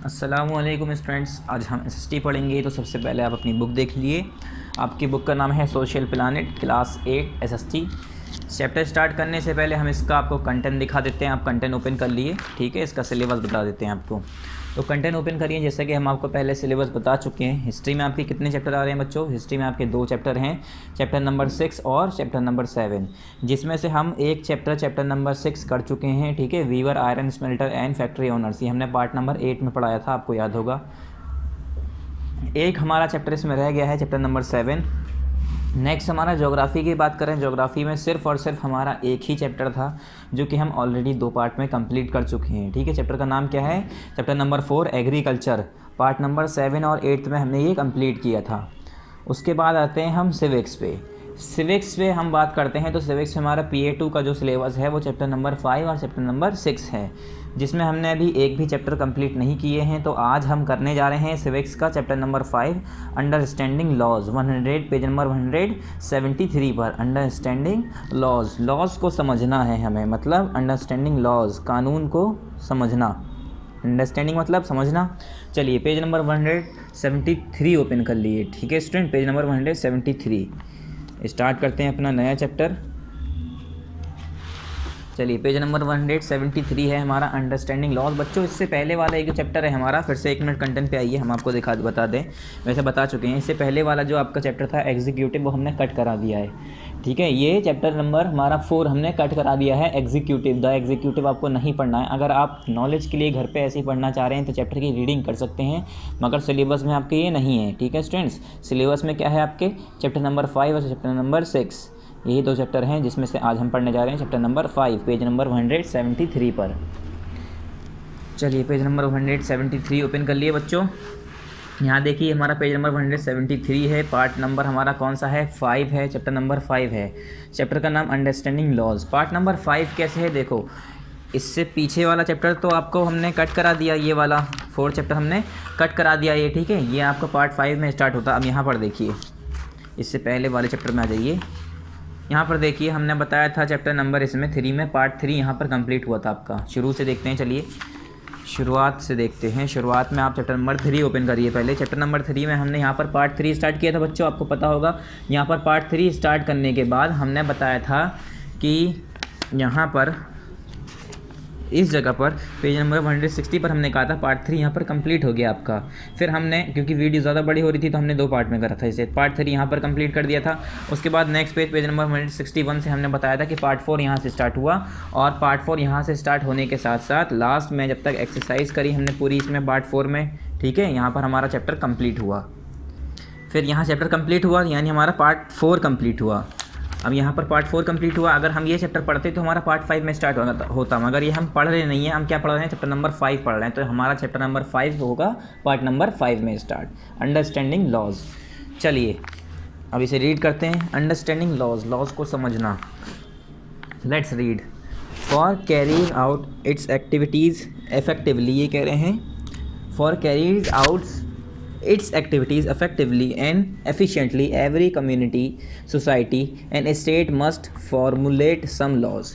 अस्सलामुअलैकुम स्टूडेंट्स, आज हम एसएसटी पढ़ेंगे। तो सबसे पहले आप अपनी बुक देख लिए। आपकी बुक का नाम है social planet class 8 SST. Chapter start करने से पहले हम इसका आपको कंटेंट दिखा देते हैं। आप कंटेंट ओपन कर लिए, ठीक है। इसका सिलेबस बता देते हैं आपको। तो कंटेंट ओपन करिए। जैसे कि हम आपको पहले सिलेबस बता चुके हैं। हिस्ट्री में आपके कितने चैप्टर आ रहे हैं बच्चों? हिस्ट्री में आपके 2 चैप्टर हैं, चैप्टर नंबर 6 और चैप्टर नंबर 7, जिसमें से हम एक चैप्टर नंबर 6 कर चुके हैं, ठीक है। Weaver, iron smelter and factory owners, ये हमने पार्ट नंबर 8 में पढ़ाया था, आपको याद होगा। एक हमारा चैप्टर इसमें रह गया है, चैप्टर नंबर 7। नेक्स्ट हमारा ज्योग्राफी की बात करें। ज्योग्राफी में सिर्फ और सिर्फ हमारा एक ही चैप्टर था, जो कि हम ऑलरेडी 2 पार्ट में कंप्लीट कर चुके हैं, ठीक है। चैप्टर का नाम क्या है? Chapter number 4 agriculture. Part number 7 और 8 में हमने ये कंप्लीट किया था। उसके बाद आते हैं हम सिविक्स पे। सिविक्स पे हम बात करते हैं तो सिविक्स में हमारा PA2 का जो सिलेबस है वो चैप्टर नंबर 5 और चैप्टर नंबर 6 है, जिसमें हमने अभी एक भी चैप्टर कंप्लीट नहीं किए हैं। तो आज हम करने जा रहे हैं सिविक्स का chapter number 5, understanding laws. 100 page number 173 पर अंडरस्टैंडिंग लॉज। लॉज को समझना है हमें, मतलब अंडरस्टैंडिंग लॉज, कानून को समझना। अंडरस्टैंडिंग मतलब समझना। चलिए पेज नंबर 173 ओपन कर लिए, ठीक है स्टूडेंट। पेज नंबर 173 स्टार्ट करते हैं अपना नया चैप्टर। चलिए पेज नंबर 173 है हमारा अंडरस्टैंडिंग लॉज। बच्चों इससे पहले वाला एक जो चैप्टर है हमारा, फिर से 1 मिनट कंटेंट पे आइए, हम आपको बता दें। वैसे बता चुके हैं। इससे पहले वाला जो आपका चैप्टर था एग्जीक्यूटिव, वो हमने कट करा दिया है, ठीक है। ये चैप्टर नंबर हमारा 4 हमने कट करा दिया है, एग्जीक्यूटिव। द एग्जीक्यूटिव आपको नहीं पढ़ना है। अगर आप नॉलेज के लिए घर पे ऐसे ही पढ़ना चाह रहे हैं तो चैप्टर की रीडिंग कर सकते हैं, मगर सिलेबस में आपके ये नहीं है, ठीक है स्टूडेंट्स। सिलेबस में क्या है आपके? चैप्टर नंबर 5 और चैप्टर नंबर 6, यही 2 चैप्टर हैं, जिसमें से आज हम पढ़ने जा रहे हैं चैप्टर नंबर 5, पेज नंबर 173 पर। चलिए पेज नंबर 173 ओपन कर लिए बच्चों। यहाँ देखिए हमारा पेज नंबर 173 है। पार्ट नंबर हमारा कौन सा है? 5 है, चैप्टर नंबर 5 है। चैप्टर का नाम अंडरस्टैंडिंग लॉज। पार्ट नंबर 5 कैसे है देखो। इससे पीछे वाला चैप्टर तो आपको हमने कट करा दिया, ये वाला 4 चैप्टर हमने कट करा दिया, ये ठीक है। ये आपका पार्ट 5 में स्टार्ट होता है। अब यहाँ पर देखिए, इससे पहले वाले चैप्टर में आ जाइए। यहाँ पर देखिए हमने बताया था चैप्टर नंबर इसमें 3 में, पार्ट 3 यहाँ पर कंप्लीट हुआ था आपका। शुरू से देखते हैं, चलिए शुरुआत से देखते हैं। शुरुआत में आप चैप्टर नंबर 3 ओपन करिए पहले। चैप्टर नंबर 3 में हमने यहाँ पर पार्ट 3 स्टार्ट किया था बच्चों, आपको पता होगा। यहाँ पर पार्ट 3 स्टार्ट करने के बाद हमने बताया था कि यहाँ पर इस जगह पर पेज नंबर 160 पर हमने कहा था पार्ट 3 यहाँ पर कंप्लीट हो गया आपका। फिर हमने, क्योंकि वीडियो ज़्यादा बड़ी हो रही थी, तो हमने 2 पार्ट में करा था इसे। पार्ट 3 यहाँ पर कंप्लीट कर दिया था। उसके बाद नेक्स्ट पेज नंबर 161 से हमने बताया था कि पार्ट 4 यहाँ से स्टार्ट हुआ, और पार्ट 4 यहाँ से स्टार्ट होने के साथ साथ लास्ट में जब तक एक्सरसाइज करी हमने पूरी इसमें पार्ट 4 में, ठीक है, यहाँ पर हमारा चैप्टर कंप्लीट हुआ। फिर यहाँ चैप्टर कंप्लीट हुआ, यानी हमारा पार्ट 4 कंप्लीट हुआ। अब यहाँ पर पार्ट 4 कंप्लीट हुआ। अगर हम ये चैप्टर पढ़ते तो हमारा पार्ट 5 में स्टार्ट होता, मगर ये हम पढ़ रहे नहीं हैं। हम क्या पढ़ रहे हैं? चैप्टर नंबर 5 पढ़ रहे हैं, तो हमारा चैप्टर नंबर 5 होगा पार्ट नंबर 5 में स्टार्ट, अंडरस्टैंडिंग लॉज। चलिए अब इसे रीड करते हैं। अंडरस्टैंडिंग लॉज, लॉज को समझना। Let's read. For carrying out it's activities effectively, ये कह रहे हैं for carrying out its activities effectively and efficiently every community, society and state must formulate some laws।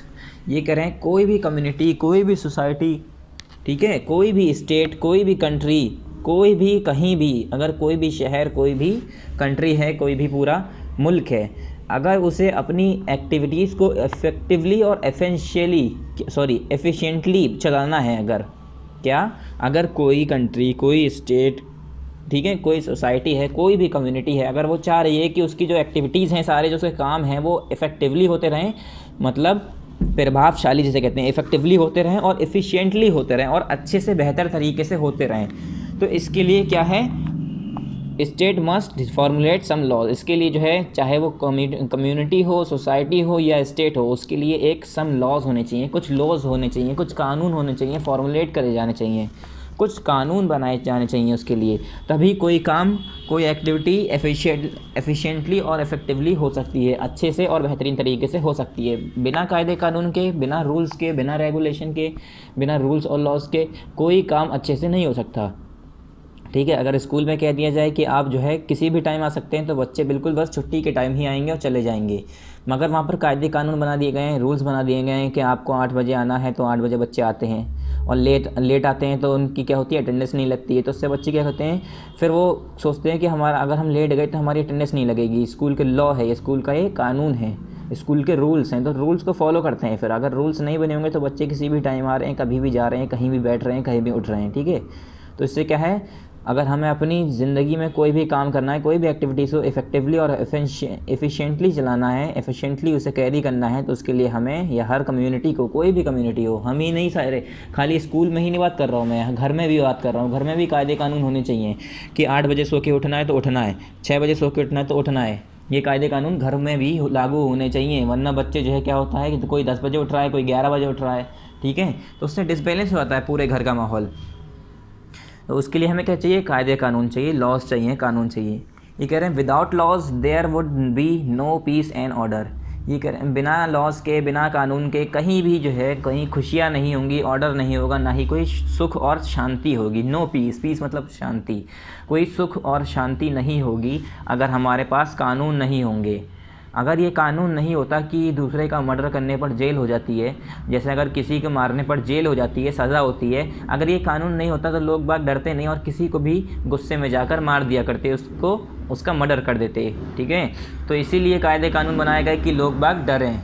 ये कह रहे हैं कोई भी कम्युनिटी, कोई भी सोसाइटी, ठीक है, कोई भी स्टेट, कोई भी कंट्री, कोई भी कहीं भी, अगर कोई भी शहर, कोई भी कंट्री है, कोई भी पूरा मुल्क है, अगर उसे अपनी एक्टिविटीज़ को इफ़ेक्टिवली और एफिशिएंटली चलाना है, अगर क्या, अगर कोई कंट्री, कोई स्टेट, ठीक है, कोई सोसाइटी है, कोई भी कम्युनिटी है, अगर वो चाह रही है कि उसकी जो एक्टिविटीज़ हैं, सारे जो उसके काम हैं, वो इफ़ेक्टिवली होते रहें, मतलब प्रभावशाली जिसे कहते हैं, इफ़ेक्टिवली होते रहें और एफिशिएंटली होते रहें और अच्छे से बेहतर तरीके से होते रहें, तो इसके लिए क्या है? State must formulate some laws. इसके लिए जो है, चाहे वो कम्युनिटी हो, सोसाइटी हो या स्टेट हो, उसके लिए एक सम लॉज होने चाहिए, कुछ लॉज होने चाहिए, कुछ कानून होने चाहिए, फॉर्मुलेट करे जाने चाहिए, कुछ कानून बनाए जाने चाहिए उसके लिए। तभी कोई काम, कोई एक्टिविटी एफिशिएंटली और इफ़ेक्टिवली हो सकती है, अच्छे से और बेहतरीन तरीके से हो सकती है। बिना कायदे कानून के, बिना रूल्स के, बिना रेगुलेशन के, बिना रूल्स और लॉज के कोई काम अच्छे से नहीं हो सकता। ठीक है। अगर स्कूल में कह दिया जाए कि आप जो है किसी भी टाइम आ सकते हैं, तो बच्चे बिल्कुल बस छुट्टी के टाइम ही आएंगे और चले जाएंगे। मगर वहाँ पर कायदे कानून बना दिए गए हैं, रूल्स बना दिए गए हैं कि आपको 8 बजे आना है, तो 8 बजे बच्चे आते हैं। और लेट आते हैं तो उनकी क्या होती है, अटेंडेंस नहीं लगती है। तो उससे बच्चे क्या करते हैं, फिर वो सोचते हैं कि हमारा अगर हम लेट गए तो हमारी अटेंडेंस नहीं लगेगी। स्कूल के लॉ है, ये स्कूल का ये कानून है, स्कूल के रूल्स हैं, तो रूल्स को फॉलो करते हैं। फिर अगर रूल्स नहीं बने होंगे तो बच्चे किसी भी टाइम आ रहे हैं, कभी भी जा रहे हैं, कहीं भी बैठ रहे हैं, कहीं भी उठ रहे हैं। ठीक है। तो इससे क्या है, अगर हमें अपनी ज़िंदगी में कोई भी काम करना है, कोई भी एक्टिविटीज़ को इफ़ेक्टिवली और एफिशिएंटली चलाना है, एफिशिएंटली उसे कैरी करना है, तो उसके लिए हमें या हर कम्युनिटी को, कोई भी कम्युनिटी हो, हम ही नहीं सारे, खाली स्कूल में ही नहीं बात कर रहा हूँ मैं, घर में भी बात कर रहा हूँ। घर में भी कायदे कानून होने चाहिए कि 8 बजे सो के उठना है तो उठना है, 6 बजे सो के उठना है तो उठना है। ये कायदे कानून घर में भी लागू होने चाहिए, वरना बच्चे जो है क्या होता है कि कोई 10 बजे उठ रहा है, कोई 11 बजे उठ रहा है। ठीक है। तो उससे डिसबैलेंस हो जाता है पूरे घर का माहौल। तो उसके लिए हमें क्या चाहिए, कायदे कानून चाहिए, लॉज चाहिए, कानून चाहिए। ये कह रहे हैं without laws there would be no peace and order. ये कह रहे हैं बिना लॉज के, बिना कानून के कहीं भी जो है, कहीं खुशियाँ नहीं होंगी, ऑर्डर नहीं होगा, ना ही कोई सुख और शांति होगी। नो पीस, पीस मतलब शांति, कोई सुख और शांति नहीं होगी अगर हमारे पास कानून नहीं होंगे। अगर ये कानून नहीं होता कि दूसरे का मर्डर करने पर जेल हो जाती है, जैसे अगर किसी को मारने पर जेल हो जाती है, सज़ा होती है, अगर ये कानून नहीं होता तो लोग बाग डरते नहीं और किसी को भी गुस्से में जाकर मार दिया करते, उसको उसका मर्डर कर देते। ठीक है। तो इसीलिए कायदे कानून बनाए गए कि लोग बाग डरें।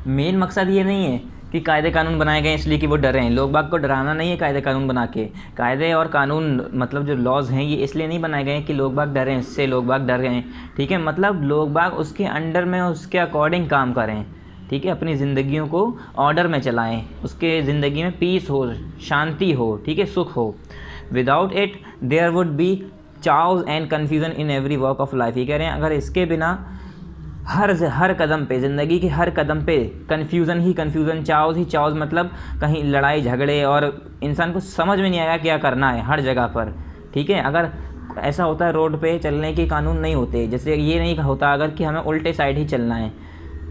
मेन मकसद ये नहीं है कि कायदे कानून बनाए गए इसलिए कि वो डरें, लोग बाग को डराना नहीं है कायदे कानून बना के। कायदे और कानून मतलब जो लॉज हैं, ये इसलिए नहीं बनाए गए कि लोग बाग डरें, इससे लोग बाग डर गए। ठीक है। मतलब लोग बाग उसके अंडर में, उसके अकॉर्डिंग काम करें। ठीक है। अपनी ज़िंदगियों को ऑर्डर में चलाएं, उसके ज़िंदगी में पीस हो, शांति हो, ठीक है, सुख हो। Without it there would be chaos and confusion in every walk of life. ये कह रहे हैं अगर इसके बिना हर कदम पे, ज़िंदगी के हर कदम पे कन्फ्यूज़न ही कन्फ्यूज़न, चाउस ही चाउस, मतलब कहीं लड़ाई झगड़े और इंसान को समझ में नहीं आएगा क्या करना है हर जगह पर। ठीक है। अगर ऐसा होता है रोड पे चलने के कानून नहीं होते, जैसे ये नहीं होता अगर कि हमें उल्टे साइड ही चलना है,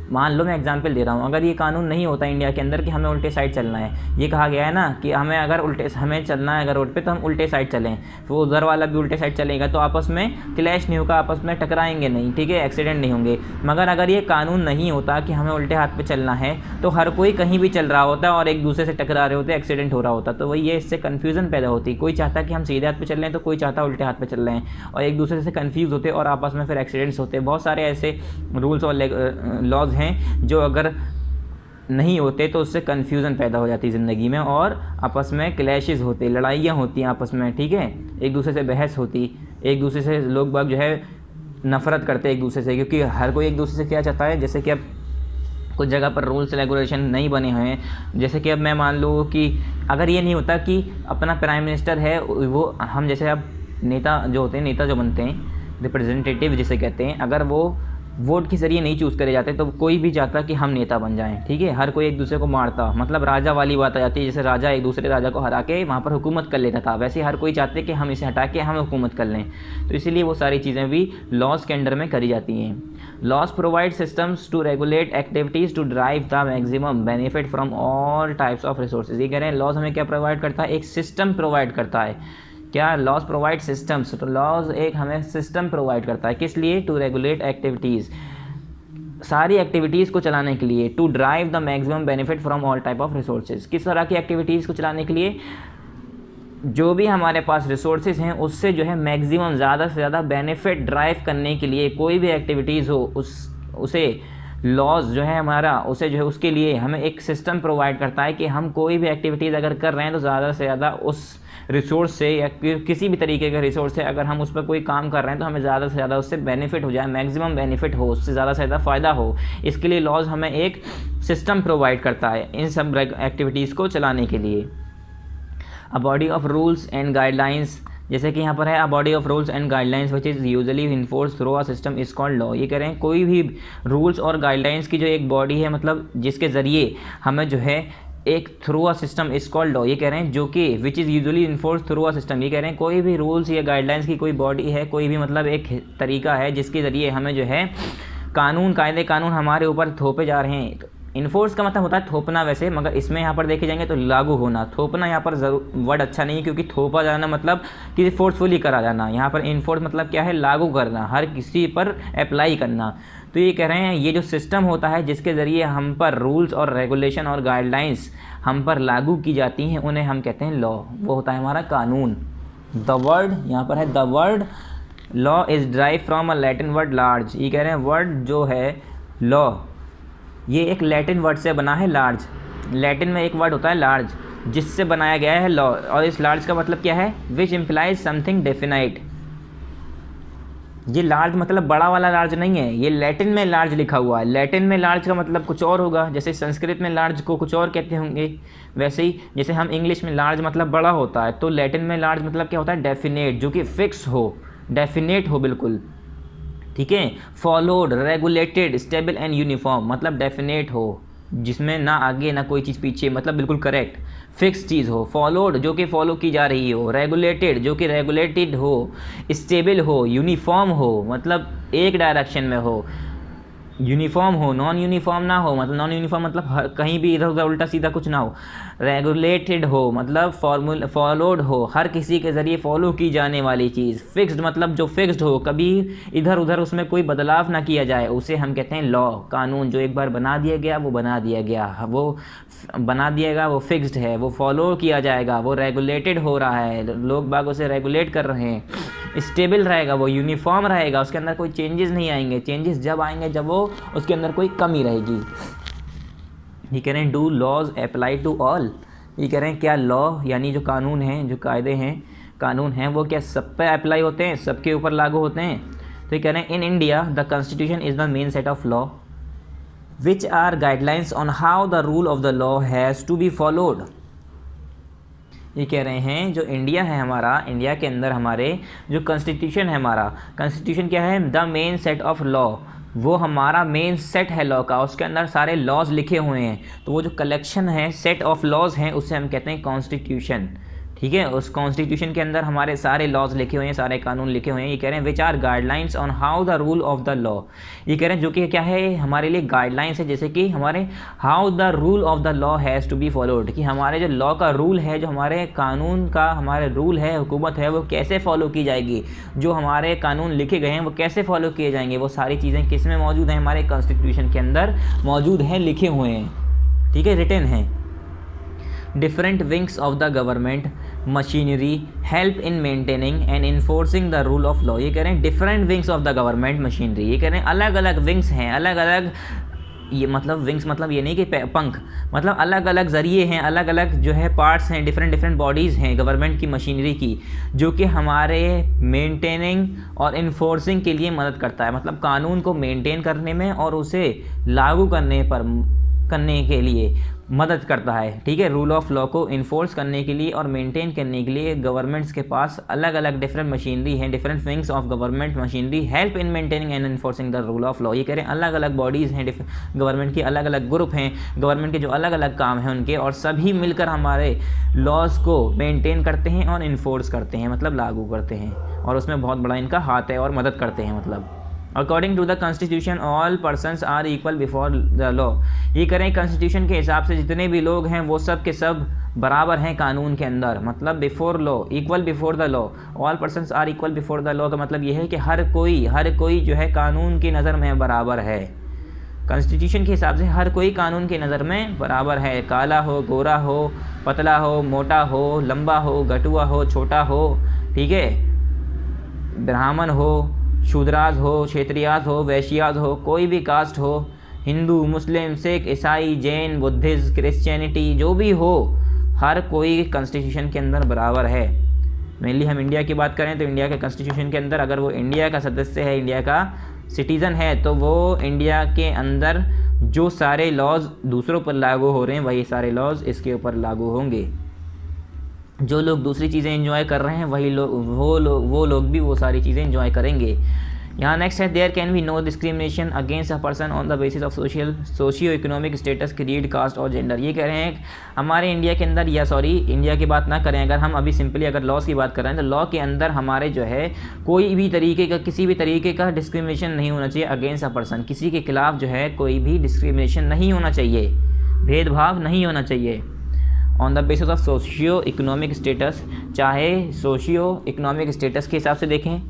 मान लो मैं एग्जांपल दे रहा हूँ, अगर ये कानून नहीं होता इंडिया के अंदर कि हमें उल्टे साइड चलना है, ये कहा गया है ना कि हमें चलना है अगर रोड पे तो हम उल्टे साइड चलें, वो उधर वाला भी उल्टे साइड चलेगा तो आपस में क्लैश नहीं होगा, आपस में टकराएंगे नहीं। ठीक है। एक्सीडेंट नहीं होंगे। मगर अगर ये कानून नहीं होता कि हमें उल्टे हाथ पे चलना है, तो हर कोई कहीं भी चल रहा होता और एक दूसरे से टकरा रहे होते, एक्सीडेंट हो रहा होता। तो वही ये, इससे कन्फ्यूज़न पैदा होती। कोई चाहता कि हम सीधे हाथ पे चल रहे हैं तो कोई चाहता उल्टे हाथ पे चल रहे हैं, और एक दूसरे से कन्फ्यूज़ होते और आपस में फिर एक्सीडेंट्स होते। बहुत सारे ऐसे रूल्स और लॉज हैं जो अगर नहीं होते तो उससे कन्फ्यूज़न पैदा हो जाती ज़िंदगी में, और आपस में क्लैशेस होते, लड़ाइयाँ होती हैं आपस में। ठीक है। एक दूसरे से बहस होती, एक दूसरे से लोग बाग जो है नफ़रत करते एक दूसरे से, क्योंकि हर कोई एक दूसरे से क्या चाहता है, जैसे कि अब कुछ जगह पर रूल्स रेगुलेशन नहीं बने हुए हैं। जैसे कि अब मैं मान लूँ कि अगर ये नहीं होता कि अपना प्राइम मिनिस्टर है वो, हम जैसे अब नेता जो होते हैं, नेता जो बनते हैं, रिप्रेजेंटेटिव जिसे कहते हैं, अगर वो वोट के ज़रिए नहीं चूज़ करे जाते तो कोई भी चाहता कि हम नेता बन जाएं। ठीक है। हर कोई एक दूसरे को मारता, मतलब राजा वाली बात आ जाती है, जैसे राजा एक दूसरे राजा को हरा के वहाँ पर हुकूमत कर लेता था, वैसे हर कोई चाहते कि हम इसे हटा के हम हुकूमत कर लें। तो इसीलिए वो सारी चीज़ें भी लॉज के अंडर में करी जाती हैं। Laws provide systems to regulate activities to drive the maximum benefit from all types of resources. ये कह रहे हैं लॉज हमें क्या प्रोवाइड करता है, एक सिस्टम प्रोवाइड करता है। क्या, लॉज प्रोवाइड सिस्टम्स। तो लॉज एक हमें सिस्टम प्रोवाइड करता है, किस लिए, टू रेगुलेट एक्टिविटीज़, सारी एक्टिविटीज़ को चलाने के लिए, to drive the maximum benefit from all type of resources. किस तरह की एक्टिविटीज़ को चलाने के लिए, जो भी हमारे पास रिसोर्सेज हैं उससे जो है मैक्सिमम, ज़्यादा से ज़्यादा बेनिफिट ड्राइव करने के लिए कोई भी एक्टिविटीज़ हो, उसे लॉज जो है हमारा, उसे जो है उसके लिए हमें एक सिस्टम प्रोवाइड करता है कि हम कोई भी एक्टिविटीज़ अगर कर रहे हैं तो ज़्यादा से ज़्यादा उस रिसोर्स से या किसी भी तरीके का रिसोर्स से अगर हम उस पर कोई काम कर रहे हैं तो हमें ज़्यादा से ज़्यादा उससे बेनिफिट हो जाए, मैक्सिमम बेनिफिट हो, उससे ज़्यादा से ज़्यादा फ़ायदा हो। इसके लिए लॉज हमें एक सिस्टम प्रोवाइड करता है इन सब एक्टिविटीज़ को चलाने के लिए। A body of rules and guidelines, जैसे कि यहाँ पर है a body of rules and guidelines which is usually enforce through a system is called law. ये कह रहे हैं कोई भी रूल्स और गाइडलाइंस की जो एक बॉडी है, मतलब जिसके ज़रिए हमें जो है एक through a system is called law. ये कह रहे हैं जो कि which is usually enforce through a system. ये कह रहे हैं कोई भी रूल्स या गाइडलाइंस की कोई बॉडी है, कोई भी मतलब एक तरीका है जिसके ज़रिए हमें जो है कानून, कायदे कानून हमारे ऊपर थोपे जा रहे हैं, इन्फोर्स का मतलब होता है थोपना वैसे, मगर इसमें यहाँ पर देखे जाएंगे तो लागू होना। थोपना यहाँ पर जरूर वर्ड अच्छा नहीं है, क्योंकि थोपा जाना मतलब किसी फोर्सफुली करा जाना। यहाँ पर इन्फोर्स मतलब क्या है, लागू करना, हर किसी पर अप्लाई करना। तो ये कह रहे हैं ये जो सिस्टम होता है जिसके ज़रिए हम पर रूल्स और रेगुलेशन और गाइडलाइंस हम पर लागू की जाती हैं, उन्हें हम कहते हैं लॉ। वो होता है हमारा कानून। द वर्ड यहाँ पर है, the word law is drive from a Latin word large. ये कह रहे हैं वर्ड जो है लॉ, ये एक लैटिन वर्ड से बना है, लार्ज। लैटिन में एक वर्ड होता है लार्ज, जिससे बनाया गया है लॉ। और इस लार्ज का मतलब क्या है, विच इम्प्लाइज समथिंग डेफिनाइट। ये लार्ज मतलब बड़ा वाला लार्ज नहीं है, ये लैटिन में लार्ज लिखा हुआ है। लैटिन में लार्ज का मतलब कुछ और होगा, जैसे संस्कृत में लार्ज को कुछ और कहते होंगे, वैसे ही जैसे हम इंग्लिश में लार्ज मतलब बड़ा होता है, तो लैटिन में लार्ज मतलब क्या होता है, डेफिनेट, जो कि फिक्स हो, डेफिनेट हो बिल्कुल, ठीक है। Followed, regulated, stable and uniform, मतलब डेफिनेट हो, जिसमें ना आगे ना कोई चीज़ पीछे, मतलब बिल्कुल करेक्ट फिक्स चीज़ हो। फॉलोड, जो कि फॉलो की जा रही हो। रेगुलेटेड, जो कि रेगुलेटेड हो। स्टेबल हो, यूनिफॉर्म हो, मतलब एक डायरेक्शन में हो। यूनिफॉर्म हो, नॉन यूनिफॉर्म ना हो, मतलब नॉन यूनिफॉर्म मतलब कहीं भी इधर उधर उल्टा सीधा कुछ ना हो। रेगुलेटेड हो मतलब फॉलोड हो, हर किसी के ज़रिए फॉलो की जाने वाली चीज़। फिक्स्ड मतलब जो फिक्स्ड हो, कभी इधर उधर उसमें कोई बदलाव ना किया जाए, उसे हम कहते हैं लॉ, कानून। जो एक बार बना दिया गया वो बना दिया गया, वो बना दिया गया, वो फिक्स्ड है, वो फॉलो किया जाएगा, वो रेगुलेटेड हो रहा है, लोग बाग उसे रेगुलेट कर रहे हैं। स्टेबल रहेगा, वो यूनिफॉर्म रहेगा, उसके अंदर कोई चेंजेस नहीं आएंगे। चेंजेस जब आएंगे जब वो उसके अंदर कोई कमी रहेगी। ये कह रहे हैं do laws apply to all. ये कह रहे हैं क्या लॉ यानी जो कानून हैं, जो कायदे हैं, कानून हैं, वो क्या सब पे अप्लाई होते हैं, सबके ऊपर लागू होते हैं। तो ये कह रहे हैं in India the constitution is the main set of law which are guidelines on how the rule of the law has to be followed. ये कह रहे हैं जो इंडिया है हमारा, इंडिया के अंदर हमारे जो कॉन्स्टिट्यूशन है हमारा, कॉन्स्टिट्यूशन क्या है, the main set of law, वो हमारा मेन सेट है लॉ का, उसके अंदर सारे लॉज लिखे हुए हैं। तो वो जो कलेक्शन है, सेट ऑफ लॉज हैं, उसे हम कहते हैं कॉन्स्टिट्यूशन, ठीक है। उस कॉन्स्टिट्यूशन के अंदर हमारे सारे लॉज लिखे हुए हैं, सारे कानून लिखे हुए हैं। ये कह रहे हैं which are guidelines on how the rule of the law. ये कह रहे हैं जो कि क्या है, हमारे लिए गाइडलाइंस है, जैसे कि हमारे how the rule of the law has to be followed, कि हमारे जो लॉ का रूल है, जो हमारे कानून का हमारे रूल है, हुकूमत है, वो कैसे फॉलो की जाएगी, जो हमारे कानून लिखे गए हैं वो कैसे फॉलो किए जाएंगे। वो सारी चीज़ें किस में मौजूद हैं, हमारे कॉन्स्टिट्यूशन के अंदर मौजूद हैं, लिखे हुए हैं, ठीक है, रिटन हैं। Different wings of the government machinery help in maintaining and enforcing the rule of law। ये कह रहे हैं different wings of the government machinery। ये कह रहे हैं अलग अलग wings हैं, अलग अलग, ये मतलब विंग्स मतलब ये नहीं कि पंख, मतलब अलग अलग ज़रिए हैं, अलग अलग जो है पार्ट्स हैं, डिफरेंट डिफरेंट बॉडीज़ हैं गवर्नमेंट की मशीनरी की, जो कि हमारे मेंटेनिंग और इन्फोर्सिंग के लिए मदद करता है। मतलब कानून को मेंटेन करने में और उसे लागू करने के लिए मदद करता है, ठीक है। रूल ऑफ लॉ को इन्फोर्स करने के लिए और मेंटेन करने के लिए गवर्नमेंट्स के पास अलग अलग डिफरेंट मशीनरी हैं, different wings of government machinery help in maintaining and enforcing the rule of law. ये कह रहे हैं अलग अलग बॉडीज़ हैं, गवर्नमेंट की अलग अलग ग्रुप हैं, गवर्नमेंट के जो अलग अलग काम हैं उनके, और सभी मिलकर हमारे लॉज को मेंटेन करते हैं और इन्फोर्स करते हैं, मतलब लागू करते हैं, और उसमें बहुत बड़ा इनका हाथ है और मदद करते हैं। मतलब according to the constitution all persons are equal before the law. ये करें कॉन्स्टिट्यूशन के हिसाब से जितने भी लोग हैं वो सब के सब बराबर हैं कानून के अंदर, मतलब before law, equal before the law. All persons are equal before the law का मतलब ये है कि हर कोई जो है कानून की नज़र में बराबर है। कॉन्स्टिट्यूशन के हिसाब से हर कोई कानून की नज़र में बराबर है, काला हो, गोरा हो, पतला हो, मोटा हो, लंबा हो, गटुआ हो, छोटा हो, ठीक है, ब्राह्मण हो, शूद्राज हो, क्षेत्रियाज हो, वैश्याज हो, कोई भी कास्ट हो, हिंदू, मुस्लिम, सिख, ईसाई, जैन, बुद्धिस्ट, क्रिश्चियनिटी, जो भी हो, हर कोई कॉन्स्टिट्यूशन के अंदर बराबर है। मेनली हम इंडिया की बात करें तो इंडिया के कॉन्स्टिट्यूशन के अंदर अगर वो इंडिया का सदस्य है, इंडिया का सिटीज़न है, तो वो इंडिया के अंदर जो सारे लॉज दूसरों पर लागू हो रहे हैं वही सारे लॉज इसके ऊपर लागू होंगे। जो लोग दूसरी चीज़ें एंजॉय कर रहे हैं वही लोग वो लोग भी वो सारी चीज़ें एंजॉय करेंगे। यहाँ नेक्स्ट है there can be no discrimination against a person on the basis of socio economic status, creed, caste और जेंडर। ये कह रहे हैं हमारे इंडिया के अंदर, या सॉरी इंडिया की बात ना करें, अगर हम अभी सिंपली अगर लॉज की बात कर रहे हैं तो लॉ के अंदर हमारे जो है कोई भी तरीके का, किसी भी तरीके का डिस्क्रिमिनेशन नहीं होना चाहिए अगेंस्ट अ पर्सन। किसी के खिलाफ जो है कोई भी डिस्क्रिमिनेशन नहीं होना चाहिए, भेदभाव नहीं होना चाहिए on the basis of socio economic status, चाहे सोशियो इकोनॉमिक स्टेटस के हिसाब से देखें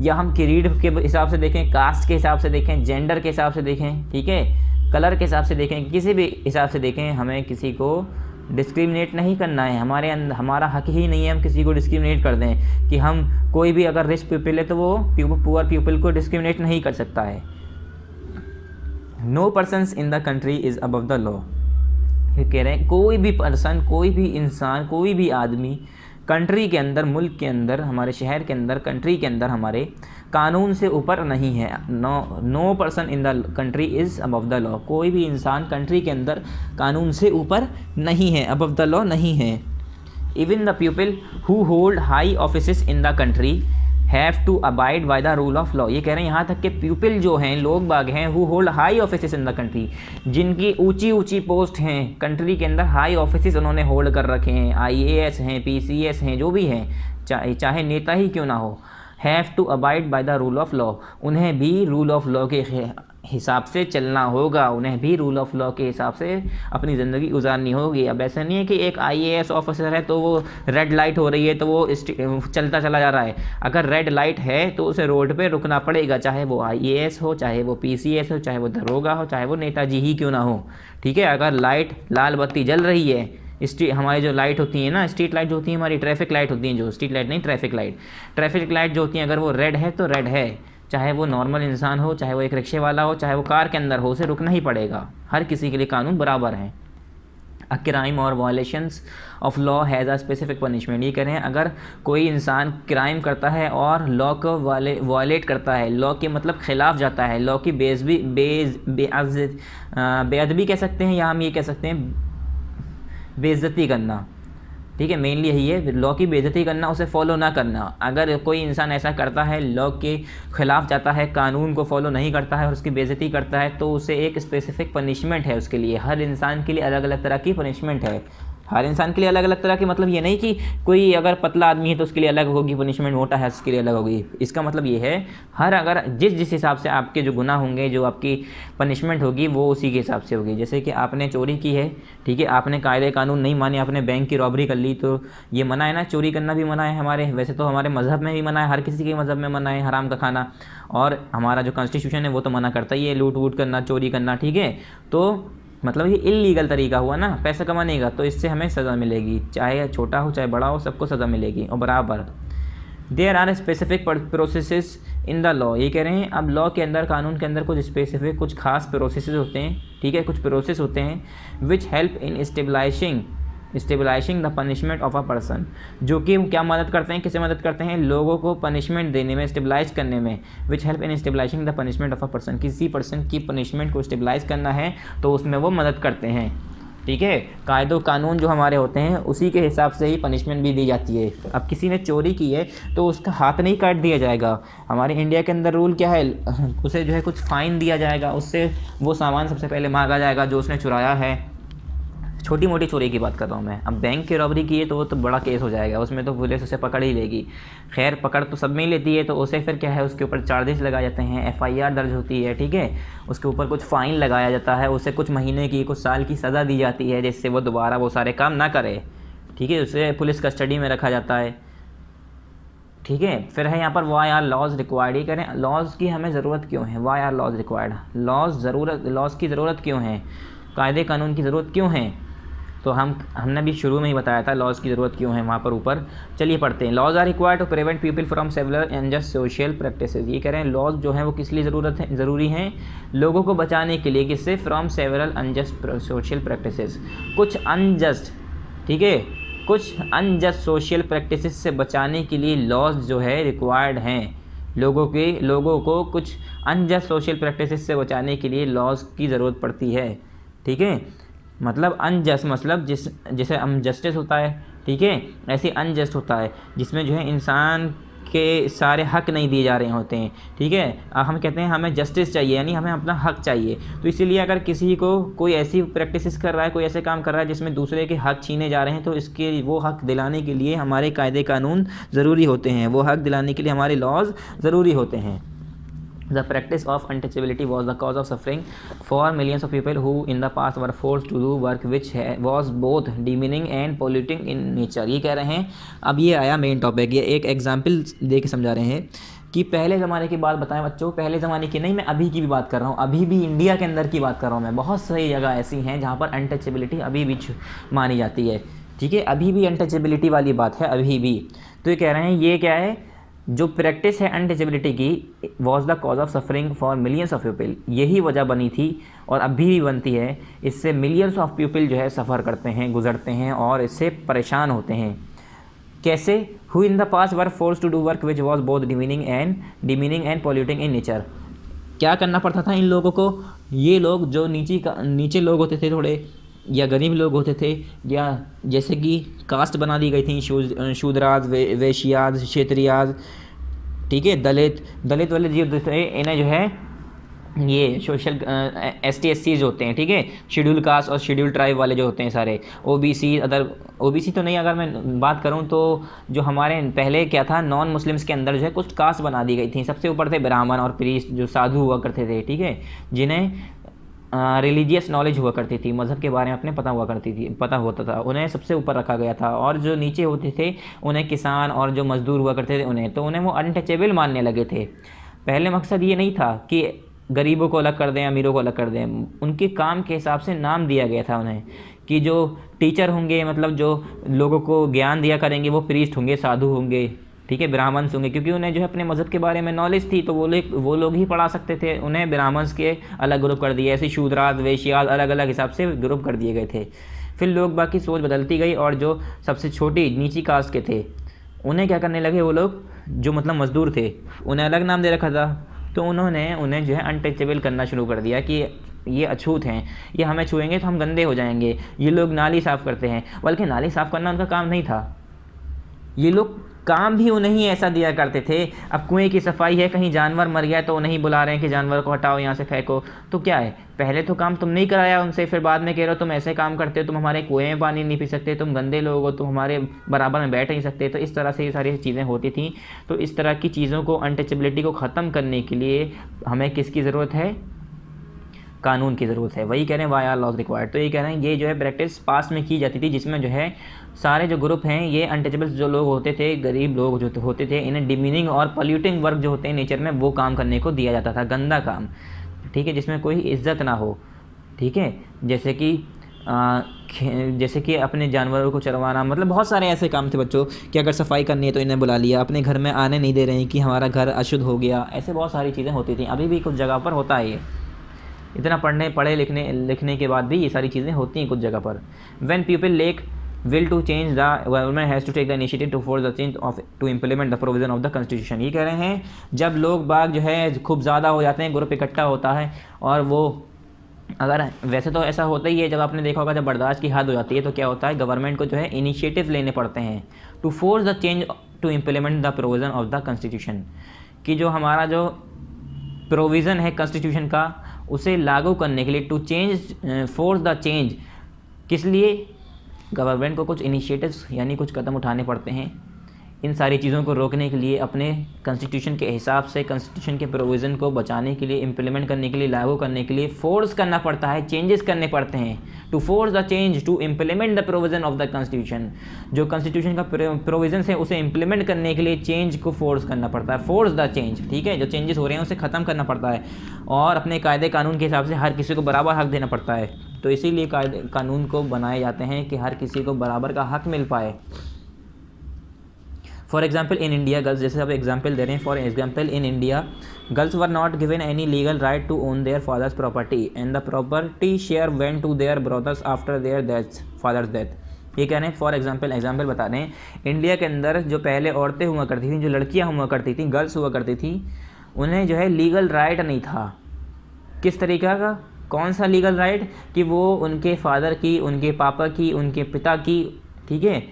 या हम क्रीड के हिसाब से देखें, कास्ट के हिसाब से देखें, जेंडर के हिसाब से देखें, ठीक है, कलर के हिसाब से देखें, किसी भी हिसाब से देखें, हमें किसी को डिस्क्रिमिनेट नहीं करना है। हमारे अंदर हमारा हक ही नहीं है हम किसी को डिस्क्रिमिनेट कर दें कि हम कोई भी अगर रिच पीपल है तो वो पुअर पीपल को डिस्क्रिमिनेट नहीं कर सकता है। No persons in the country is above the law. कह रहे हैं कोई भी पर्सन, कोई भी इंसान, कोई भी आदमी कंट्री के अंदर, मुल्क के अंदर, हमारे शहर के अंदर, कंट्री के अंदर हमारे कानून से ऊपर नहीं है। No person in the country is above the law. कोई भी इंसान कंट्री के अंदर कानून से ऊपर नहीं है, अबव द लॉ नहीं है। Even the people who hold high offices in the country have to abide by the rule of law. ये कह रहे हैं यहाँ तक कि पीपल जो हैं, लोग बाग हैं, who hold high offices in the country, जिनकी ऊंची ऊंची पोस्ट हैं कंट्री के अंदर, हाई ऑफिसेस उन्होंने होल्ड कर रखे हैं, IAS हैं, PCS हैं, जो भी हैं, चाहे नेता ही क्यों ना हो, have to abide by the rule of law. उन्हें भी रूल ऑफ लॉ के हिसाब से चलना होगा, उन्हें भी रूल ऑफ लॉ के हिसाब से अपनी ज़िंदगी गुजारनी होगी। अब ऐसा नहीं है कि एक IAS ऑफिसर है तो वो रेड लाइट हो रही है तो वो चलता चला जा रहा है। अगर रेड लाइट है तो उसे रोड पे रुकना पड़ेगा, चाहे वो IAS हो, चाहे वो PCS हो, चाहे वो दरोगा हो, चाहे वो नेताजी ही क्यों ना हो, ठीक है। अगर लाइट, लाल बत्ती जल रही है, हमारी जो लाइट होती है ना, स्ट्रीट लाइट जो होती है, हमारी ट्रैफिक लाइट होती हैं, जो स्ट्रीट लाइट नहीं, ट्रैफिक लाइट जो होती हैं, अगर वो रेड है तो रेड है, चाहे वो नॉर्मल इंसान हो, चाहे वो एक रिक्शे वाला हो, चाहे वो कार के अंदर हो, उसे रुकना ही पड़ेगा। हर किसी के लिए कानून बराबर है। अ क्राइम और violations of law has a specific punishment. ये कह रहे हैं अगर कोई इंसान क्राइम करता है और लॉ को वायलेट करता है, लॉ के मतलब खिलाफ जाता है, लॉ की बेअदबी कह सकते हैं, या हम ये कह सकते हैं बेइज्जती करना, ठीक है, मेनली यही है, लॉ की बेइज्जती करना, उसे फॉलो ना करना। अगर कोई इंसान ऐसा करता है, लॉ के ख़िलाफ़ जाता है, कानून को फॉलो नहीं करता है और उसकी बेइज्जती करता है, तो उसे एक स्पेसिफिक पनिशमेंट है उसके लिए। हर इंसान के लिए अलग अलग तरह की पनिशमेंट है, हर इंसान के लिए अलग अलग तरह की, मतलब ये नहीं कि कोई अगर पतला आदमी है तो उसके लिए अलग होगी पनिशमेंट, मोटा है उसके लिए अलग होगी। इसका मतलब ये है हर, अगर जिस हिसाब से आपके जो गुनाह होंगे, जो आपकी पनिशमेंट होगी, वो उसी के हिसाब से होगी। जैसे कि आपने चोरी की है, ठीक है, आपने कायदे कानून नहीं माने, आपने बैंक की रॉबरी कर ली, तो ये मना है ना, चोरी करना भी मना है हमारे, वैसे तो हमारे मज़हब में भी मना है, हर किसी के मज़हब में मना है हराम का खाना, और हमारा जो कॉन्स्टिट्यूशन है वो तो मना करता ही है लूट वूट करना, चोरी करना, ठीक है। तो मतलब ये इल्लीगल तरीका हुआ ना पैसा कमाने का, तो इससे हमें सज़ा मिलेगी, चाहे छोटा हो चाहे बड़ा हो, सबको सज़ा मिलेगी और बराबर। There are specific processes in the law. ये कह रहे हैं अब लॉ के अंदर, कानून के अंदर कुछ स्पेसिफिक, कुछ खास प्रोसेसेस होते हैं, ठीक है, कुछ प्रोसेस होते हैं which help in stabilising the punishment of a person, जो कि क्या मदद करते हैं, किसे मदद करते हैं, लोगों को पनिशमेंट देने में, स्टेबलाइज करने में। Which help in stabilising the punishment of a person, किसी पर्सन की पनिशमेंट को स्टेबलाइज करना है तो उसमें वो मदद करते हैं, ठीक है। कायदो कानून जो हमारे होते हैं उसी के हिसाब से ही पनिशमेंट भी दी जाती है। अब किसी ने चोरी की है तो उसका हाथ नहीं काट दिया जाएगा। हमारे इंडिया के अंदर रूल क्या है, उसे जो है कुछ फ़ाइन दिया जाएगा, उससे वो सामान सबसे पहले मांगा जाएगा जो उसने चुराया है। छोटी मोटी चोरी की बात कर रहा हूँ मैं। अब बैंक की रॉबरी की है तो वो तो बड़ा केस हो जाएगा, उसमें तो पुलिस उसे पकड़ ही लेगी। खैर पकड़ तो सब में ही लेती है, तो उसे फिर क्या है, उसके ऊपर चार्जेस लगाए जाते हैं, FIR दर्ज होती है, ठीक है, उसके ऊपर कुछ फ़ाइन लगाया जाता है, उसे कुछ महीने की, कुछ साल की सज़ा दी जाती है, जिससे वो दोबारा वो सारे काम ना करे, ठीक है। उसे पुलिस कस्टडी में रखा जाता है, ठीक है। फिर है यहाँ पर वाई आर लॉज रिक्वायर्ड। ये करें लॉज की हमें ज़रूरत क्यों है, why are laws required, laws की ज़रूरत क्यों है, कायदे कानून की ज़रूरत क्यों है। तो हमने भी शुरू में ही बताया था लॉज की ज़रूरत क्यों है वहाँ पर ऊपर। चलिए पढ़ते हैं। Laws are required to prevent people from several unjust social practices. ये कह रहे हैं लॉज जो हैं वो किस लिए ज़रूरी हैं, लोगों को बचाने के लिए, किससे, from several unjust social practices, कुछ अनजस्ट, ठीक है, कुछ अनजस्ट सोशल प्रैक्टिसेस से बचाने के लिए लॉज जो है रिक्वायर्ड हैं। लोगों को कुछ अनजस्ट सोशल प्रैक्टिसेस से बचाने के लिए लॉज की ज़रूरत पड़ती है, ठीक है। मतलब अनजस्ट मतलब जैसे अनजस्टिस होता है, ठीक है, ऐसे अनजस्ट होता है जिसमें जो है इंसान के सारे हक नहीं दिए जा रहे होते हैं, ठीक है। हम कहते हैं हमें जस्टिस चाहिए, यानी हमें अपना हक चाहिए। तो इसीलिए अगर किसी को कोई ऐसी प्रैक्टिस कर रहा है, कोई ऐसे काम कर रहा है जिसमें दूसरे के हक छीने जा रहे हैं, तो इसके वो हक दिलाने के लिए हमारे कायदे कानून ज़रूरी होते हैं, वो हक दिलाने के लिए हमारे लॉज ज़रूरी होते हैं। The practice of untouchability was the cause of suffering for millions of people who in the past were forced to do work which was both demeaning and polluting in nature। ये कह रहे हैं, अब ये आया मेन टॉपिक, ये एक example दे के समझा रहे हैं कि पहले ज़माने की बात बताएं बच्चों, पहले ज़माने की नहीं, मैं अभी की भी बात कर रहा हूँ, अभी भी इंडिया के अंदर की बात कर रहा हूँ मैं। बहुत सारी जगह ऐसी हैं जहाँ पर अनटचेबिलिटी अभी भी मानी जाती है, ठीक है, अभी भी अनटचेबिलिटी वाली बात है अभी भी। तो ये कह रहे हैं ये क्या है, जो प्रैक्टिस है अनटचेबिलिटी की was the cause of suffering for millions of people, यही वजह बनी थी और अभी भी बनती है। इससे मिलियंस ऑफ पीपल जो है सफ़र करते हैं, गुजरते हैं और इससे परेशान होते हैं। कैसे? Who in the past were force to do work which was both demeaning and polluting in nature. क्या करना पड़ता था इन लोगों को? ये लोग जो नीचे लोग होते थे थोड़े, या गरीब लोग होते थे, या जैसे कि कास्ट बना दी गई थी, शूद्राज, वैश्याज, क्षेत्रियाज, ठीक है, दलित वाले जीव थे, इन्हें जो है ये सोशल ST SC होते हैं, ठीक है, शेड्यूल कास्ट और शेड्यूल ट्राइब वाले जो होते हैं सारे, OBC तो नहीं, अगर मैं बात करूं तो जो हमारे पहले क्या था, नॉन मुस्लिम्स के अंदर जो है कुछ कास्ट बना दी गई थी। सबसे ऊपर थे ब्राह्मण और प्रीस्ट, जो साधु हुआ करते थे, ठीक है, जिन्हें रिलीजियस नॉलेज हुआ करती थी, मज़हब के बारे में अपने पता होता था, उन्हें सबसे ऊपर रखा गया था। और जो नीचे होते थे उन्हें किसान और जो मज़दूर हुआ करते थे उन्हें वो अनटचेबल मानने लगे थे। पहले मकसद ये नहीं था कि गरीबों को अलग कर दें, अमीरों को अलग कर दें, उनके काम के हिसाब से नाम दिया गया था उन्हें, कि जो टीचर होंगे, मतलब जो लोगों को ज्ञान दिया करेंगे, वो प्रीस्ट होंगे, साधु होंगे, ठीक है, ब्राह्मण्स होंगे, क्योंकि उन्हें जो है अपने मज़हब के बारे में नॉलेज थी, तो वो लोग ही पढ़ा सकते थे। उन्हें ब्राह्मण्स के अलग ग्रुप कर दिए, ऐसे शूद्राज, वैश्याज अलग अलग हिसाब से ग्रुप कर दिए गए थे। फिर लोग बाकी सोच बदलती गई और जो सबसे छोटी नीची कास्ट के थे उन्हें क्या करने लगे, वो लोग जो मतलब मज़दूर थे उन्हें अलग नाम दे रखा था। तो उन्होंने उन्हें जो है अनटचेबल करना शुरू कर दिया कि ये अछूत हैं, ये हमें छुएंगे तो हम गंदे हो जाएंगे। ये लोग नाली साफ़ करते हैं, बल्कि नाली साफ़ करना उनका काम नहीं था, ये लोग काम भी उन्हें ही ऐसा दिया करते थे। अब कुएं की सफाई है, कहीं जानवर मर गया तो उन्हें ही बुला रहे हैं कि जानवर को हटाओ, यहाँ से फेंको। तो क्या है, पहले तो काम तुमने ही कराया उनसे, फिर बाद में कह रहे हो तुम ऐसे काम करते हो, तुम हमारे कुएं में पानी नहीं पी सकते, तुम गंदे लोग हो, तुम हमारे बराबर में बैठ नहीं सकते। तो इस तरह से ये सारी चीज़ें होती थी। तो इस तरह की चीज़ों को, अनटचेबिलिटी को ख़त्म करने के लिए हमें किसकी ज़रूरत है? कानून की ज़रूरत है। वही कह रहे हैं वाई आर लॉज रिक्वायर्ड। तो ये कह रहे हैं ये जो है प्रैक्टिस पास्ट में की जाती थी, जिसमें जो है सारे जो ग्रुप हैं, ये अनटचेबल्स जो लोग होते थे, गरीब लोग जो होते थे, इन्हें डिमीनिंग और पॉल्यूटिंग वर्क जो होते हैं नेचर में, वो काम करने को दिया जाता था, गंदा काम, ठीक है, जिसमें कोई इज्जत ना हो, ठीक है, जैसे कि अपने जानवरों को चरवाना, मतलब बहुत सारे ऐसे काम थे बच्चों कि अगर सफाई करनी है तो इन्हें बुला लिया, अपने घर में आने नहीं दे रहे हैं कि हमारा घर अशुद्ध हो गया। ऐसे बहुत सारी चीज़ें होती थी, अभी भी कुछ जगह पर होता है ये। इतना पढ़े लिखने के बाद भी ये सारी चीज़ें होती हैं कुछ जगह पर। When people lake will to change, the government has to take the initiative to force the change to implement the provision of the constitution। ये कह रहे हैं जब लोग बाग जो है खूब ज़्यादा हो जाते हैं, ग्रुप इकट्ठा होता है, और वो अगर वैसे तो ऐसा होता ही है, जब आपने देखा होगा जब बर्दाश्त की हद हो जाती है तो क्या होता है, गवर्नमेंट को जो है इनिशिएटिव लेने पड़ते हैं to force the change to implement the provision of the constitution, कि जो हमारा जो प्रोविज़न है कॉन्स्टिट्यूशन का उसे लागू करने के लिए, to change, force the change, किस लिए? गवर्नमेंट को कुछ इनिशिएटिव्स यानी कुछ कदम उठाने पड़ते हैं इन सारी चीज़ों को रोकने के लिए, अपने कॉन्स्टिट्यूशन के हिसाब से, कॉन्स्टिट्यूशन के प्रोविज़न को बचाने के लिए, इम्प्लीमेंट करने के लिए, लागू करने के लिए फोर्स करना पड़ता है, चेंजेस करने पड़ते हैं। To force the change to implement the provision of the constitution, जो कॉन्स्टिट्यूशन का प्रोविज़न है उसे इम्प्लीमेंट करने के लिए चेंज को फोर्स करना पड़ता है, फोर्स द चेंज, ठीक है, जो चेंजेस हो रहे हैं उसे ख़त्म करना पड़ता है, और अपने कायदे कानून के हिसाब से हर किसी को बराबर हक देना पड़ता है। तो इसीलिए कायदे कानून को बनाए जाते हैं कि हर किसी को बराबर का हक मिल पाए। For example in India girls, जैसे आप एग्जाम्पल दे रहे हैं, for example in India girls were not given any legal right to own their father's property and the property share went to their brothers after their death, father's death. ये कह रहे हैं for example बता रहे हैं, India के अंदर जो पहले औरतें हुआ करती थी, जो लड़कियाँ हुआ करती थी, गर्ल्स हुआ करती थी, उन्हें जो है लीगल राइट नहीं था। किस तरीक़ा का? कौन सा लीगल राइट? कि वो उनके फादर की, उनके पापा की, उनके पिता की, ठीक है,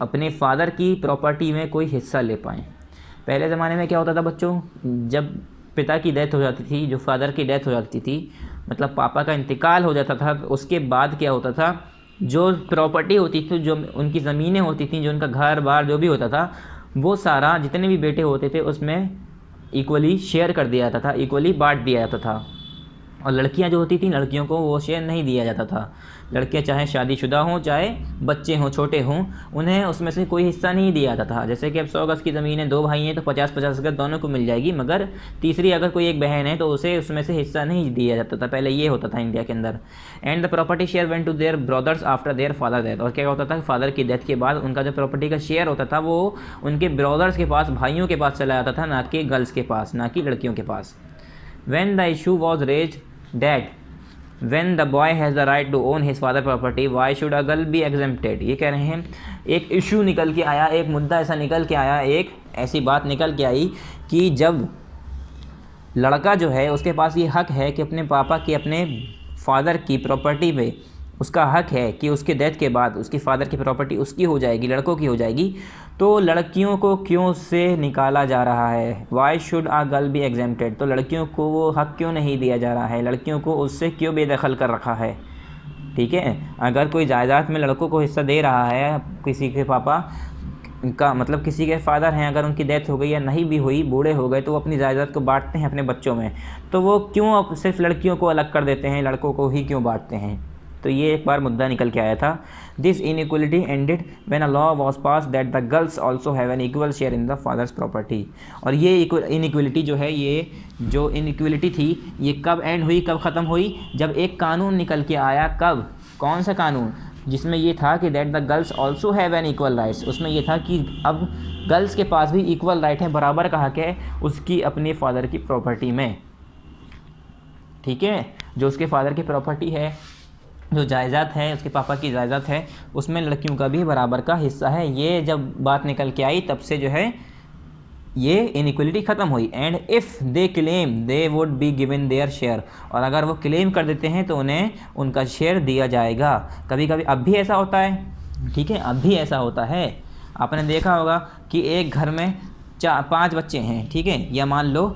अपने फादर की प्रॉपर्टी में कोई हिस्सा ले पाएँ। पहले ज़माने में क्या होता था बच्चों, जब पिता की डेथ हो जाती थी, जो फादर की डेथ हो जाती थी, मतलब पापा का इंतकाल हो जाता था, तो उसके बाद क्या होता था, जो प्रॉपर्टी होती थी, जो उनकी ज़मीनें होती थी, जो उनका घर बार जो भी होता था, वो सारा जितने भी बेटे होते थे उसमें इक्वली शेयर कर दिया जाता था, इक्वली बांट दिया जाता था। और लड़कियां जो होती थी, लड़कियों को वो शेयर नहीं दिया जाता था। लड़कियां चाहे शादीशुदा हों चाहे बच्चे हों, छोटे हों, उन्हें उसमें से कोई हिस्सा नहीं दिया जाता था। जैसे कि अब 100 गज़ की ज़मीन है, 2 भाई हैं तो 50-50 गज़ दोनों को मिल जाएगी, मगर तीसरी अगर कोई एक बहन है तो उसे उसमें से हिस्सा नहीं दिया जाता था। पहले ये होता था इंडिया के अंदर। And the property share went to their brothers after their father death. और क्या होता था, फादर की डेथ के बाद उनका जो प्रॉपर्टी का शेयर होता था वो उनके ब्रदर्स के पास, भाइयों के पास चला जाता था, ना कि गर्ल्स के पास, ना कि लड़कियों के पास। When the issue was raised that when the boy has the right to own his father property, why should a girl be exempted? ये कह रहे हैं एक इशू निकल के आया, एक मुद्दा ऐसा निकल के आया, एक ऐसी बात निकल के आई कि जब लड़का जो है उसके पास ये हक है कि अपने पापा की, अपने फादर की प्रॉपर्टी पे उसका हक है कि उसके डेथ के बाद उसकी फादर की प्रॉपर्टी उसकी हो जाएगी, लड़कों की हो जाएगी, तो लड़कियों को क्यों से निकाला जा रहा है? Why should a girl be exempted? तो लड़कियों को वो हक क्यों नहीं दिया जा रहा है? लड़कियों को उससे क्यों बेदखल कर रखा है? ठीक है, अगर कोई जायदाद में लड़कों को हिस्सा दे रहा है, किसी के पापा का मतलब किसी के फादर हैं, अगर उनकी डेथ हो गई या नहीं भी हुई, बूढ़े हो गए, तो वो अपनी जायदाद को बांटते हैं अपने बच्चों में, तो वो क्यों अब सिर्फ लड़कियों को अलग कर देते हैं, लड़कों को ही क्यों बांटते हैं? तो ये एक बार मुद्दा निकल के आया था। This inequality ended when a law was passed that the girls also have an equal share in the father's property. और ये इनइक्वलिटी जो है, ये जो इनइक्वलिटी थी, ये कब एंड हुई, कब ख़त्म हुई? जब एक कानून निकल के आया। कब? कौन सा कानून? जिसमें ये था कि that the girls also have an equal rights. उसमें ये था कि अब गर्ल्स के पास भी इक्वल राइट है, बराबर का हक है उसकी अपने फादर की प्रॉपर्टी में। ठीक है, जो उसके फादर की प्रॉपर्टी है, जो जायदाद है, उसके पापा की जायदाद है, उसमें लड़कियों का भी बराबर का हिस्सा है। ये जब बात निकल के आई तब से जो है ये इनइक्वलिटी ख़त्म हुई। And if they claim they would be given their share. और अगर वो क्लेम कर देते हैं तो उन्हें उनका शेयर दिया जाएगा। कभी कभी अब भी ऐसा होता है, ठीक है, अब भी ऐसा होता है। आपने देखा होगा कि एक घर में 5 बच्चे हैं, ठीक है, या मान लो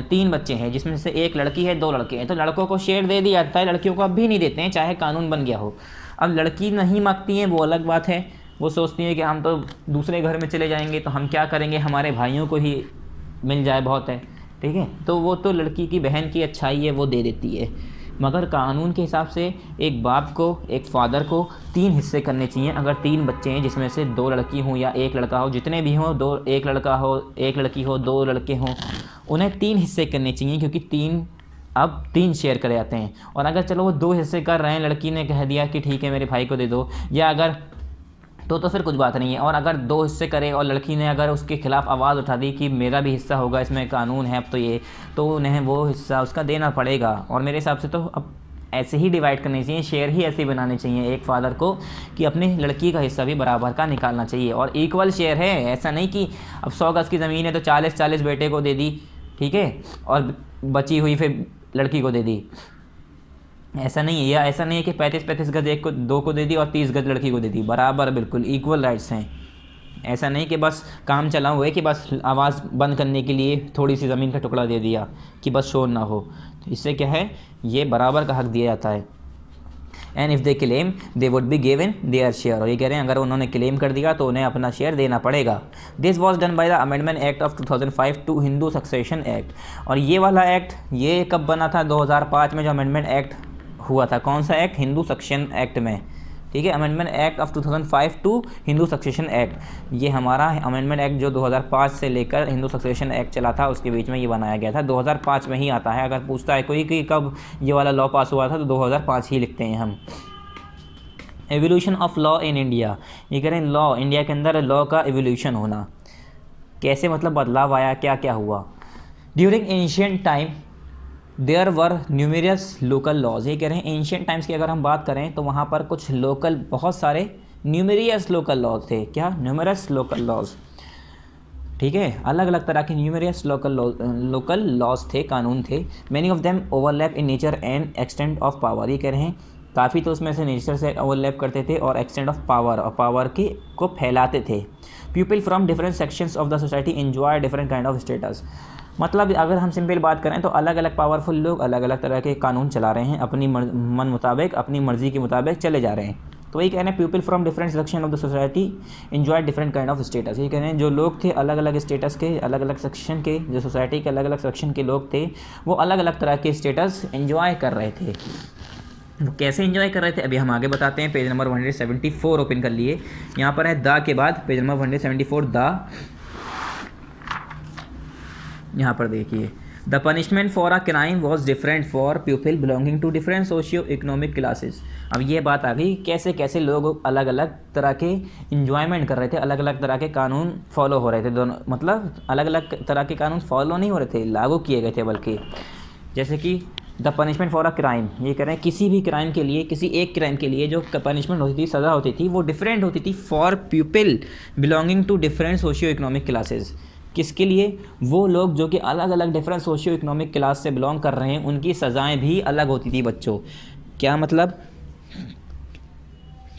3 बच्चे हैं, जिसमें से एक लड़की है, 2 लड़के हैं, तो लड़कों को शेयर दे दिया जाता है, लड़कियों को अब भी नहीं देते हैं, चाहे कानून बन गया हो। अब लड़की नहीं मांगती हैं, वो अलग बात है, वो सोचती हैं कि हम तो दूसरे घर में चले जाएंगे तो हम क्या करेंगे, हमारे भाइयों को ही मिल जाए बहुत है, ठीक है, तो वो तो लड़की की बहन की अच्छाई है, वो दे देती है। मगर कानून के हिसाब से एक बाप को, एक फादर को 3 हिस्से करने चाहिए। अगर 3 बच्चे हैं जिसमें से 2 लड़की हों या 1 लड़का हो, जितने भी हों, 2, 1 लड़का हो, 1 लड़की हो, 2 लड़के हों, उन्हें 3 हिस्से करने चाहिए, क्योंकि 3 शेयर करे जाते हैं। और अगर चलो वो 2 हिस्से कर रहे हैं, लड़की ने कह दिया कि ठीक है मेरे भाई को दे दो, या अगर तो फिर कुछ बात नहीं है। और अगर 2 हिस्से करे और लड़की ने अगर उसके खिलाफ आवाज़ उठा दी कि मेरा भी हिस्सा होगा, इसमें कानून है अब तो ये, तो उन्हें वो हिस्सा उसका देना पड़ेगा। और मेरे हिसाब से तो अब ऐसे ही डिवाइड करने चाहिए, शेयर ही ऐसे ही बनाने चाहिए एक फादर को कि अपनी लड़की का हिस्सा भी बराबर का निकालना चाहिए। और इक्वल शेयर है, ऐसा नहीं कि अब 100 गज़ की ज़मीन है तो 40-40 बेटे को दे दी, ठीक है, और बची हुई फिर लड़की को दे दी, ऐसा नहीं है। या ऐसा नहीं है कि 35-35 गज़ एक को, 2 को दे दी और 30 गज़ लड़की को दे दी, बराबर बिल्कुल इक्वल राइट्स हैं। ऐसा नहीं कि बस काम चला हुआ है कि बस आवाज़ बंद करने के लिए थोड़ी सी ज़मीन का टुकड़ा दे दिया कि बस शोर ना हो। तो इससे क्या है, ये बराबर का हक दिया जाता है। And if they claim they would be given their share. और ये कह रहे हैं अगर उन्होंने क्लेम कर दिया तो उन्हें अपना शेयर देना पड़ेगा। This was done by the amendment act of 2005 to Hindu succession act. और ये वाला एक्ट ये कब बना था? 2005 में जो अमेंडमेंट एक्ट हुआ था। कौन सा एक्ट? हिंदू सक्सेशन एक्ट में, ठीक है, amendment act of 2005 to Hindu succession act. ये हमारा अमेंडमेंट एक्ट जो 2005 से लेकर हिंदू सक्सेशन एक्ट चला था, उसके बीच में ये बनाया गया था। 2005 में ही आता है। अगर पूछता है कोई कि कब ये वाला लॉ पास हुआ था, तो 2005 ही लिखते हैं हम। Evolution of law in India. ये कह रहे हैं लॉ, इंडिया के अंदर लॉ का एवोल्यूशन होना कैसे, मतलब बदलाव आया, क्या क्या हुआ। During ancient time there were numerous local laws. ये कह रहे हैं एंशिएंट टाइम्स की अगर हम बात करें तो वहाँ पर कुछ लोकल, बहुत सारे न्यूमेरियस लोकल लॉज थे। क्या? न्यूमेरस लोकल लॉज, ठीक है, अलग अलग तरह के न्यूमेरियस लोकल लॉज थे, कानून थे। Many of them overlap in nature and extent of power. ये कह रहे हैं काफ़ी तो उसमें से नेचर से ओवरलैप करते थे, और एक्सटेंड ऑफ पावर, और पावर की को फैलाते थे। People from different sections of the society enjoy different kind of status. मतलब अगर हम सिंपल बात करें तो अलग अलग पावरफुल लोग अलग अलग तरह के कानून चला रहे हैं, अपनी मन मुताबिक, अपनी मर्ज़ी के मुताबिक चले जा रहे हैं। तो वही कह रहे हैं people from different section of the society enjoy different kind of status. ये कह रहे हैं जो लोग थे अलग अलग स्टेटस के, अलग अलग सेक्शन के, जो सोसाइटी के अलग अलग सेक्शन के लोग थे, वो अलग अलग तरह के स्टेटस एंजॉय कर रहे थे। वो कैसे एंजॉय कर रहे थे अभी हम आगे बताते हैं। पेज नंबर 174 ओपन कर लिए। यहाँ पर है द के बाद पेज नंबर 174 द। यहाँ पर देखिए, the punishment for a crime was different for people belonging to different socio economic classes. अब ये बात आ गई कैसे कैसे लोग अलग अलग तरह के इंजॉयमेंट कर रहे थे, अलग अलग तरह के कानून फॉलो हो रहे थे। दोनों मतलब अलग अलग तरह के कानून फॉलो नहीं हो रहे थे, लागू किए गए थे बल्कि। जैसे कि the punishment for a crime, ये कह रहे हैं किसी भी क्राइम के लिए, किसी एक क्राइम के लिए जो पनिशमेंट होती थी, सज़ा होती थी, वो डिफरेंट होती थी for people belonging to different socio economic classes. किसके लिए? वो लोग जो कि अलग अलग डिफरेंट सोशियो इकोनॉमिक क्लास से बिलोंग कर रहे हैं, उनकी सज़ाएं भी अलग होती थी बच्चों।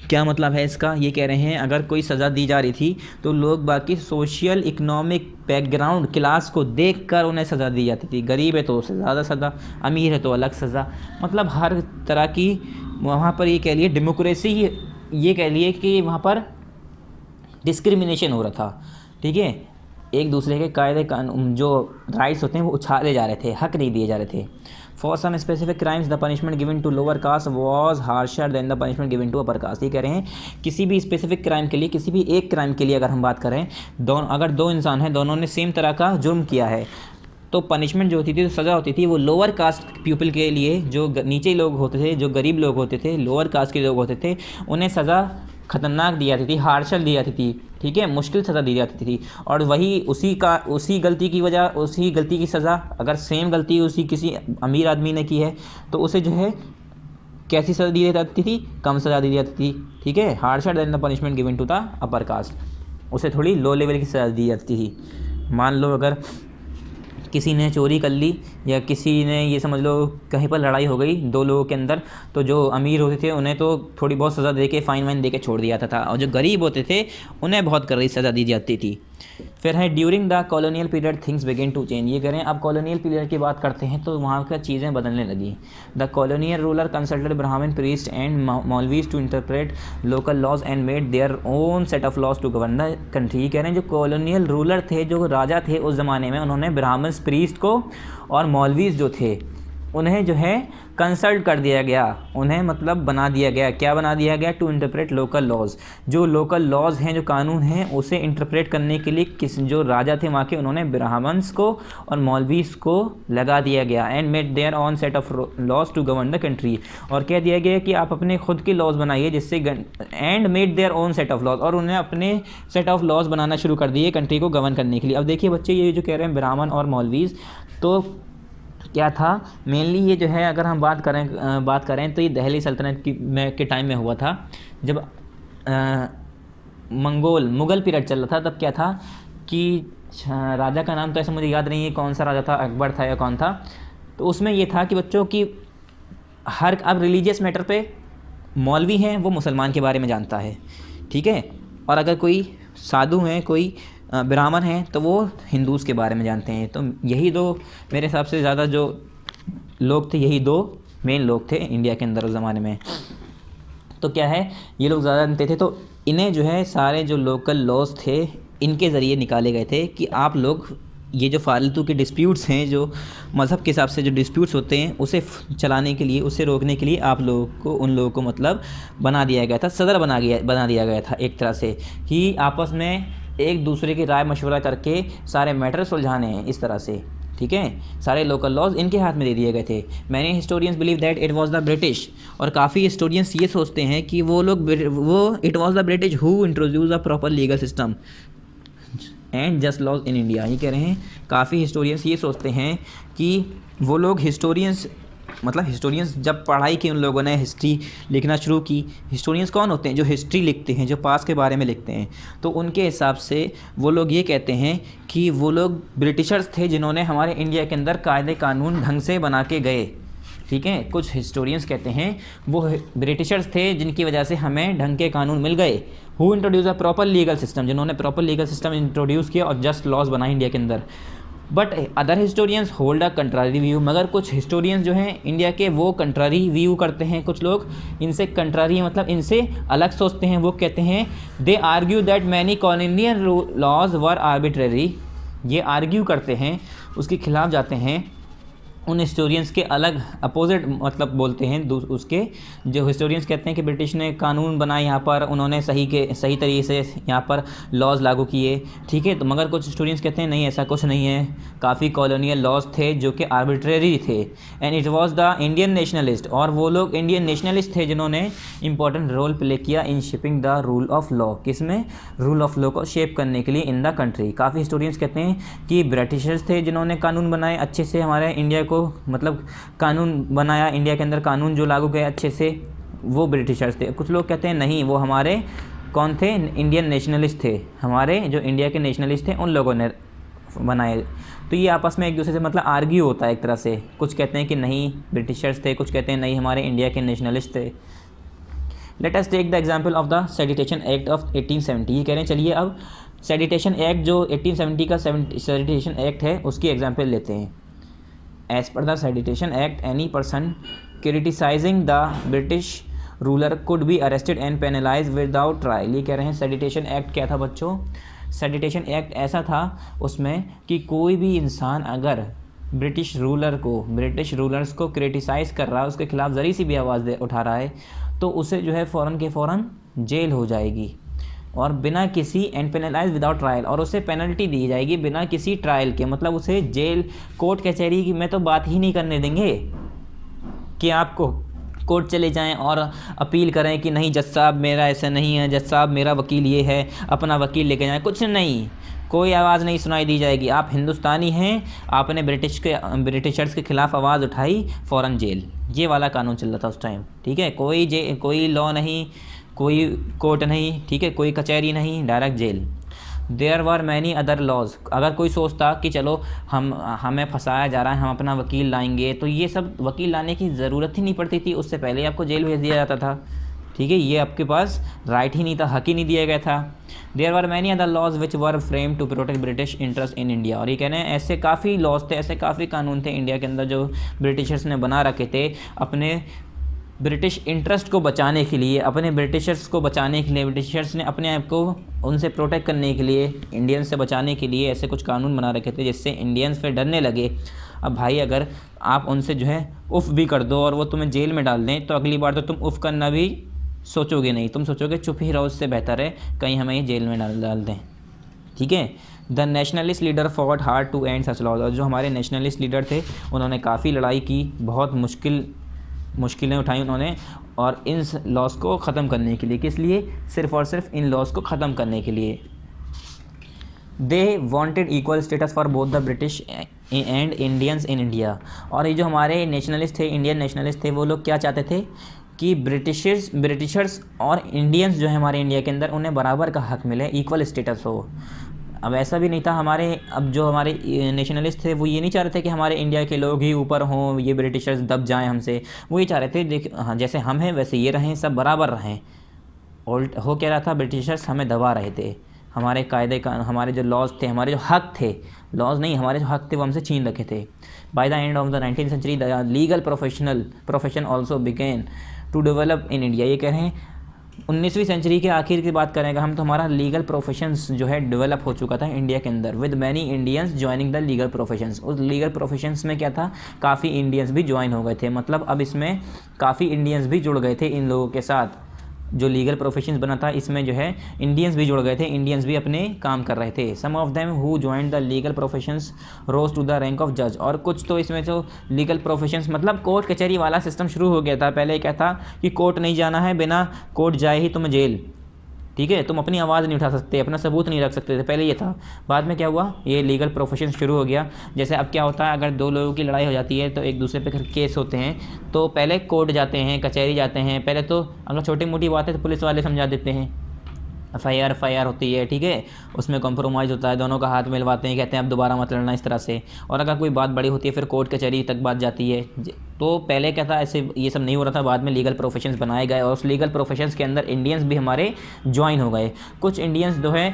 क्या मतलब है इसका? ये कह रहे हैं अगर कोई सज़ा दी जा रही थी तो लोग बाकी सोशल इकोनॉमिक बैकग्राउंड क्लास को देखकर उन्हें सज़ा दी जाती थी। गरीब है तो उससे ज़्यादा सज़ा, अमीर है तो अलग सज़ा। मतलब हर तरह की वहाँ पर ये कह लिए डेमोक्रेसी, ये कह लिए कि वहाँ पर डिस्क्रिमिनेशन हो रहा था। ठीक है, एक दूसरे के कायदे कानून जो राइट्स होते हैं वो उछाले जा रहे थे, हक नहीं दिए जा रहे थे। For some specific crimes the punishment given to lower caste was harsher than the punishment given to upper caste. ये कह रहे हैं किसी भी स्पेसिफिक क्राइम के लिए, किसी भी एक क्राइम के लिए अगर हम बात करें, अगर दो इंसान हैं, दोनों ने सेम तरह का जुर्म किया है, तो पनिशमेंट जो होती थी, तो सज़ा होती थी, वो लोअर कास्ट पीपल के लिए, जो नीचे लोग होते थे, जो गरीब लोग होते थे, लोअर कास्ट के लोग होते थे, उन्हें सज़ा खतरनाक दी जाती थी, हार्शल दी जाती थी। ठीक है, मुश्किल सज़ा दी जाती थी। और वही उसी गलती की वजह, उसी गलती की सज़ा, अगर सेम गलती उसी किसी अमीर आदमी ने की है तो उसे जो है कैसी सज़ा दी जाती थी? कम सज़ा दी जाती थी। ठीक है, harsher than the punishment given to the upper caste, उसे थोड़ी लो लेवल की सज़ा दी जाती थी। मान लो अगर किसी ने चोरी कर ली, या किसी ने, ये समझ लो कहीं पर लड़ाई हो गई दो लोगों के अंदर, तो जो अमीर होते थे उन्हें तो थोड़ी बहुत सज़ा दे के, फाइन वाइन दे के छोड़ दिया जाता था, और जो गरीब होते थे उन्हें बहुत कड़ी सज़ा दी जाती थी। फिर है during the colonial period things begin to change. ये करें अब कॉलोनियल पीरियड की बात करते हैं तो वहाँ का चीज़ें बदलने लगी। The colonial ruler consulted Brahmin priest and maulvis to interpret local laws and made their own set of laws to govern the country. कह रहे हैं जो कॉलोनियल रूलर थे, जो राजा थे उस ज़माने में, उन्होंने ब्राह्मण प्रीस्ट को और मौलवीज जो थे उन्हें जो है कंसल्ट कर दिया गया, उन्हें मतलब बना दिया गया। क्या बना दिया गया? To interpret local laws. जो लोकल लॉज हैं, जो कानून हैं, उसे इंटरप्रेट करने के लिए जो राजा थे वहाँ के, उन्होंने ब्राह्मण्स को और मौलवीज को लगा दिया गया। And made their own set of laws to govern the country. और कह दिया गया कि आप अपने खुद के लॉज बनाइए, जिससे and made their own set of laws, और उन्हें अपने सेट ऑफ लॉज बनाना शुरू कर दिए कंट्री को गवर्न करने के लिए। अब देखिए बच्चे, ये जो कह रहे हैं ब्राह्मण और मौलवीज, तो क्या था मेनली ये जो है, अगर हम बात करें तो ये दिल्ली सल्तनत के टाइम में हुआ था, जब मुग़ल पीरियड चल रहा था। तब क्या था कि राजा का नाम तो ऐसे मुझे याद नहीं है कौन सा राजा था, अकबर था या कौन था। तो उसमें ये था कि बच्चों की अब रिलीजियस मैटर पे मौलवी हैं, वो मुसलमान के बारे में जानता है। ठीक है, और अगर कोई साधु हैं, कोई ब्राह्मण हैं, तो वो हिंदूज़ के बारे में जानते हैं। तो यही दो मेरे हिसाब से ज़्यादा जो लोग थे, यही दो मेन लोग थे इंडिया के अंदर उस ज़माने में। तो क्या है, ये लोग ज़्यादा जानते थे, तो इन्हें जो है सारे जो लोकल लॉज थे, इनके ज़रिए निकाले गए थे कि आप लोग ये जो फालतू के डिस्प्यूट्स हैं, जो मज़हब के हिसाब से जो डिस्प्यूट्स होते हैं, उसे चलाने के लिए, उसे रोकने के लिए आप लोगों को, उन लोगों को मतलब बना दिया गया था, सदर बना दिया गया था एक तरह से, कि आपस में एक दूसरे की राय मशवरा करके सारे मैटर सुलझाने हैं इस तरह से। ठीक है, सारे लोकल लॉज इनके हाथ में दे दिए गए थे। Many historians believe that it was the British, और काफ़ी हिस्टोरियंस ये सोचते हैं कि it was the British who introduce a proper legal system and just laws in India. ये कह रहे हैं काफ़ी हिस्टोरियंस ये सोचते हैं कि वो लोग हिस्टोरियंस जब पढ़ाई की उन लोगों ने, हिस्ट्री लिखना शुरू की। हिस्टोरियंस कौन होते हैं? जो हिस्ट्री लिखते हैं, जो पास के बारे में लिखते हैं। तो उनके हिसाब से वो लोग ये कहते हैं कि वो लोग ब्रिटिशर्स थे जिन्होंने हमारे इंडिया के अंदर कायदे कानून ढंग से बना के गए। ठीक है। कुछ हिस्टोरियंस कहते हैं वो ब्रिटिशर्स थे जिनकी वजह से हमें ढंग के कानून मिल गए। Who introduce a proper legal system, जिन्होंने प्रॉपर लीगल सिस्टम इंट्रोड्यूस किया और जस्ट लॉज बनाए इंडिया के अंदर। But other historians hold a contrary view, मगर कुछ हिस्टोरियंस जो हैं इंडिया के वो कंट्रारी व्यू करते हैं। कुछ लोग इनसे कंट्रारी मतलब इनसे अलग सोचते हैं। वो कहते हैं they argue that many colonial laws were arbitrary, ये आर्ग्यू करते हैं, उसके खिलाफ जाते हैं। उन हिस्टोरियंस के अलग अपोजिट मतलब बोलते हैं उसके जो हिस्टोरियंस कहते हैं कि ब्रिटिश ने कानून बनाए यहाँ पर, उन्होंने सही तरीके से यहाँ पर लॉज लागू किए, ठीक है। तो मगर कुछ हिस्टोरियंस कहते हैं नहीं, ऐसा कुछ नहीं है, काफ़ी कॉलोनियल लॉज थे जो कि आर्बिट्रेरी थे। And it was the Indian nationalist, और वो लोग इंडियन नेशनलिस्ट थे जिन्होंने इंपॉर्टेंट रोल प्ले किया in shaping the rule of law, किसमें, रूल ऑफ लॉ को शेप करने के लिए इन द कंट्री। काफ़ी हिस्टोरियंस कहते हैं कि ब्रिटिशर्स थे जिन्होंने कानून बनाए अच्छे से, हमारे इंडिया को मतलब कानून बनाया, इंडिया के अंदर कानून जो लागू किया अच्छे से, वो ब्रिटिशर्स थे। कुछ लोग कहते हैं नहीं, वो हमारे कौन थे, इंडियन नेशनलिस्ट थे, हमारे जो इंडिया के नेशनलिस्ट थे उन लोगों ने बनाए। तो ये आपस में एक दूसरे से मतलब आर्ग्यू होता है एक तरह से। कुछ कहते हैं कि नहीं ब्रिटिशर्स थे, कुछ कहते हैं नहीं हमारे इंडिया के नेशनलिस्ट थे। Let us take the example of the sedition act of 1870। ये कह रहे हैं चलिए अब सेडिटेशन एक्ट जो 1870 का सेडिटेशन एक्ट है उसकी एग्जाम्पल लेते हैं। As per the Sedition Act, any person criticizing the British ruler could be arrested and penalized without trial। ये कह रहे हैं सेडिटेशन एक्ट क्या था बच्चों, सेडिटेशन एक्ट ऐसा था उसमें कि कोई भी इंसान अगर ब्रिटिश रूलर्स को क्रिटिसाइज़ कर रहा है, उसके खिलाफ ज़री सी भी आवाज़ उठा रहा है, तो उसे जो है फ़ौरन के फ़ौरन जेल हो जाएगी, और बिना किसी एंड पेनलाइज विदाउट ट्रायल, और उसे पेनल्टी दी जाएगी बिना किसी ट्रायल के। मतलब उसे जेल कोर्ट कचहरी की में तो बात ही नहीं करने देंगे कि आपको कोर्ट चले जाएं और अपील करें कि नहीं जज साहब मेरा ऐसा नहीं है, जज साहब मेरा वकील ये है, अपना वकील लेके जाएं, कुछ नहीं, कोई आवाज़ नहीं सुनाई दी जाएगी। आप हिंदुस्तानी हैं, आपने ब्रिटिशर्स के खिलाफ आवाज़ उठाई, फ़ौरन जेल। ये वाला कानून चल रहा था उस टाइम, ठीक है। कोई लॉ नहीं, कोई कोर्ट नहीं, ठीक है, कोई कचहरी नहीं, direct jail. There were many other laws. अगर कोई सोचता कि चलो हमें फंसाया जा रहा है, हम अपना वकील लाएंगे, तो ये सब वकील लाने की ज़रूरत ही नहीं पड़ती थी, उससे पहले ही आपको जेल भेज दिया जाता था, ठीक है। ये आपके पास राइट ही नहीं था, हक ही नहीं दिया गया था। There were many other laws which were frame to protect British interest in India. और ये कह रहे हैं ऐसे काफ़ी लॉज थे, ऐसे काफ़ी कानून थे इंडिया के अंदर जो ब्रिटिशर्स ने बना रखे थे अपने ब्रिटिश इंटरेस्ट को बचाने के लिए, अपने ब्रिटिशर्स को बचाने के लिए। ब्रिटिशर्स ने अपने आप को उनसे प्रोटेक्ट करने के लिए, इंडियंस से बचाने के लिए ऐसे कुछ कानून बना रखे थे जिससे इंडियंस फिर डरने लगे। अब भाई अगर आप उनसे जो है उफ़ भी कर दो और वो तुम्हें जेल में डाल दें, तो अगली बार तो तुम उफ़ करना भी सोचोगे नहीं, तुम सोचोगे चुप ही रहो, उससे बेहतर है कहीं हमें ये जेल में डाल दें, ठीक है। The nationalist leader fought hard to end such laws. और जो हमारे नेशनलिस्ट लीडर थे उन्होंने काफ़ी लड़ाई की, बहुत मुश्किलें उठाई उन्होंने, और इन लॉस को ख़त्म करने के लिए। किस लिए, सिर्फ़ और सिर्फ इन लॉस को ख़त्म करने के लिए। They wanted equal status for both the British and Indians in India. और ये जो हमारे नेशनलिस्ट थे, इंडियन नेशनलिस्ट थे, वो लोग क्या चाहते थे कि ब्रिटिशर्स और इंडियंस जो है हमारे इंडिया के अंदर, उन्हें बराबर का हक मिले, इक्वल स्टेटस हो। अब ऐसा भी नहीं था अब जो हमारे नेशनलिस्ट थे वो ये नहीं चाह रहे थे कि हमारे इंडिया के लोग ही ऊपर हों, ये ब्रिटिशर्स दब जाएं हमसे। वो ये चाह रहे थे हाँ जैसे हम हैं वैसे ये रहें, सब बराबर रहें। और हो क्या रहा था, ब्रिटिशर्स हमें दबा रहे थे, हमारे कायदे का, हमारे जो लॉज थे, हमारे जो हक थे, लॉज नहीं हमारे जो हक थे वो हमसे छीन रखे थे। By the end of the 19th century the legal profession also began to develop in India. ये कह रहे हैं 19वीं सेंचुरी के आखिर की बात करेंगे हम, तो हमारा लीगल प्रोफेशंस जो है डेवलप हो चुका था इंडिया के अंदर, with many Indians joining the legal professions. उस लीगल प्रोफेशंस में क्या था, काफ़ी इंडियंस भी ज्वाइन हो गए थे। मतलब अब इसमें काफ़ी इंडियंस भी जुड़ गए थे इन लोगों के साथ। जो लीगल प्रोफेशंस बना था इसमें जो है इंडियंस भी जुड़ गए थे, इंडियंस भी अपने काम कर रहे थे। Some of them who joined the legal professions rose to the rank of जज। और कुछ तो इसमें जो लीगल प्रोफेशंस मतलब कोर्ट कचहरी वाला सिस्टम शुरू हो गया था। पहले क्या था कि कोर्ट नहीं जाना है, बिना कोर्ट जाए ही तुम जेल, ठीक है, तुम अपनी आवाज़ नहीं उठा सकते, अपना सबूत नहीं रख सकते थे, पहले ये था। बाद में क्या हुआ, ये लीगल प्रोफेशन शुरू हो गया। जैसे अब क्या होता है, अगर दो लोगों की लड़ाई हो जाती है तो एक दूसरे पे केस होते हैं, तो पहले कोर्ट जाते हैं, कचहरी जाते हैं। पहले तो अगर छोटी मोटी बात है तो पुलिस वाले समझा देते हैं, एफ आई आर होती है, ठीक है, उसमें कॉम्प्रोमाइज़ होता है, दोनों का हाथ मिलवाते हैं, कहते हैं अब दोबारा मत लड़ना इस तरह से। और अगर कोई बात बड़ी होती है फिर कोर्ट कचहरी तक बात जाती है। तो पहले क्या था, ऐसे ये सब नहीं हो रहा था, बाद में लीगल प्रोफेशंस बनाए गए और उस लीगल प्रोफेशंस के अंदर इंडियंस भी हमारे ज्वाइन हो गए। कुछ इंडियंस जो है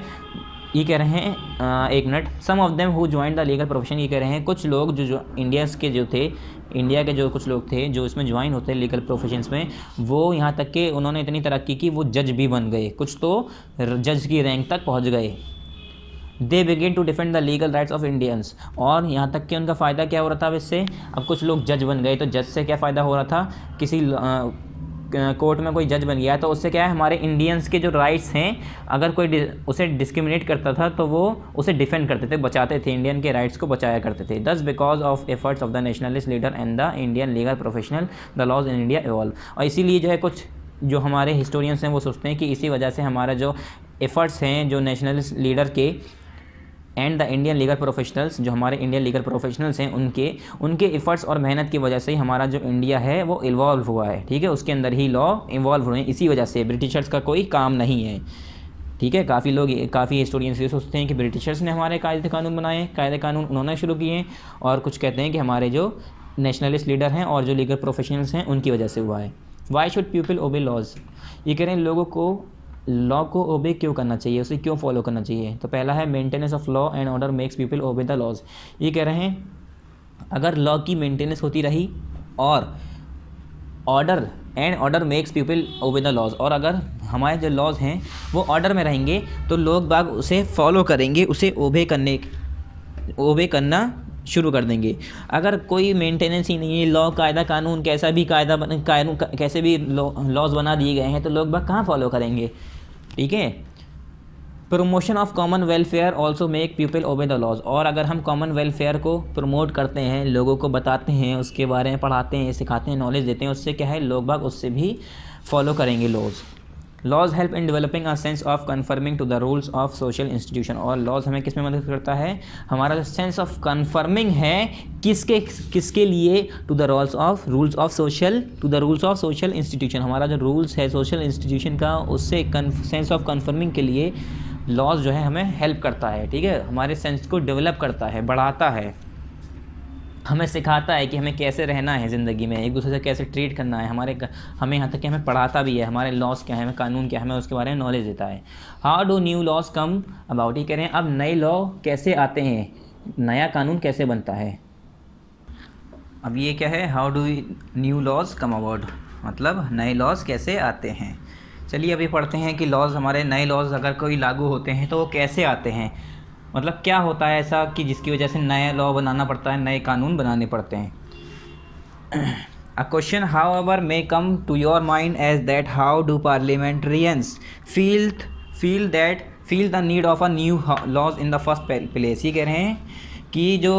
ये कह रहे हैं, एक minute, some of them who join the legal profession, ये कह रहे हैं कुछ लोग जो इंडियंस के जो थे, इंडिया के जो कुछ लोग थे जो इसमें ज्वाइन होते हैं लीगल प्रोफेशंस में, वो यहाँ तक कि उन्होंने इतनी तरक्की की वो जज भी बन गए, कुछ तो जज की रैंक तक पहुँच गए। They begin to defend the legal rights of Indians, और यहाँ तक कि उनका फ़ायदा क्या हो रहा था इससे, अब कुछ लोग जज बन गए, तो जज से क्या फ़ायदा हो रहा था, किसी कोर्ट में कोई जज बन गया तो उससे क्या है, हमारे इंडियंस के जो राइट्स हैं, अगर कोई उसे डिस्क्रिमिनेट करता था तो वो उसे डिफेंड करते थे, बचाते थे, इंडियन के राइट्स को बचाया करते थे। Thus because of efforts of the nationalist leader and the Indian legal professional the laws in India evolve. और इसीलिए जो है कुछ जो हमारे हिस्टोरियंस हैं वो सोचते हैं कि इसी वजह से हमारा जो एफ़र्ट्स हैं जो नेशनलिस्ट लीडर के and the Indian legal professionals, जो हमारे इंडियन लीगल प्रोफेशनल्स हैं, उनके एफर्ट्स और मेहनत की वजह से ही हमारा जो इंडिया है वो इवॉल्व हुआ है, ठीक है, उसके अंदर ही लॉ इवॉल्व हुए हैं, इसी वजह से ब्रिटिशर्स का कोई काम नहीं है, ठीक है। काफ़ी हिस्टोरियंस ये सोचते हैं कि ब्रिटिशर्स ने हमारे कायदे कानून बनाए, कायदे कानून उन्होंने शुरू किए, और कुछ कहते हैं कि हमारे जो नेशनलिस्ट लीडर हैं और जो लीगल प्रोफेशनल्स हैं उनकी वजह से हुआ है। वाई शुड पीपल ओबे लॉज, ये कह रहे हैं लोगों को लॉ को ओबे क्यों करना चाहिए, उसे क्यों फॉलो करना चाहिए। तो पहला है maintenance of law and order makes people obey the laws. ये कह रहे हैं अगर लॉ की मेंटेनेंस होती रही और order makes people obey the laws, और अगर हमारे जो लॉज हैं वो ऑर्डर में रहेंगे तो लोग बाग उसे फॉलो करेंगे, उसे ओबे करना शुरू कर देंगे। अगर कोई मेंटेनेंस ही नहीं है, लॉ कायदा कानून कैसा भी कानून कैसे भी लॉज बना दिए गए हैं तो लोग बाग कहाँ फॉलो करेंगे, ठीक है। Promotion of common welfare also make people obey the laws, और अगर हम कॉमन वेलफेयर को प्रमोट करते हैं, लोगों को बताते हैं, उसके बारे में पढ़ाते हैं, सिखाते हैं, नॉलेज देते हैं, उससे क्या है, लोग बाग उससे भी फॉलो करेंगे laws. Laws help in developing a sense of conforming to the rules of social institution, और लॉज हमें किस में मदद करता है, हमारा जो सेंस ऑफ कन्फर्मिंग है किसके लिए, to the rules of social institution, हमारा जो रूल्स है सोशल इंस्टीट्यूशन का, उससे सेंस ऑफ कन्फर्मिंग के लिए लॉज जो है हमें हेल्प करता है, ठीक है, हमारे सेंस को डेवलप करता है, बढ़ाता है, हमें सिखाता है कि हमें कैसे रहना है ज़िंदगी में, एक दूसरे से कैसे ट्रीट करना है, हमें यहाँ तक कि हमें पढ़ाता भी है, हमारे लॉज क्या है, हमें कानून क्या है, हमें उसके बारे में नॉलेज देता है। How do new laws come about, ये कह रहे हैं अब नए लॉ कैसे आते हैं, नया कानून कैसे बनता है। अब ये क्या है, how do new laws come about, मतलब नए लॉज कैसे आते हैं। चलिए अभी पढ़ते हैं कि लॉज, हमारे नए लॉज अगर कोई लागू होते हैं तो वो कैसे आते हैं, मतलब क्या होता है ऐसा कि जिसकी वजह से नया लॉ बनाना पड़ता है, नए कानून बनाने पड़ते हैं। A question however may come to your mind as that how do parliamentarians feel the need of a new laws in the first place. ये कह रहे हैं कि जो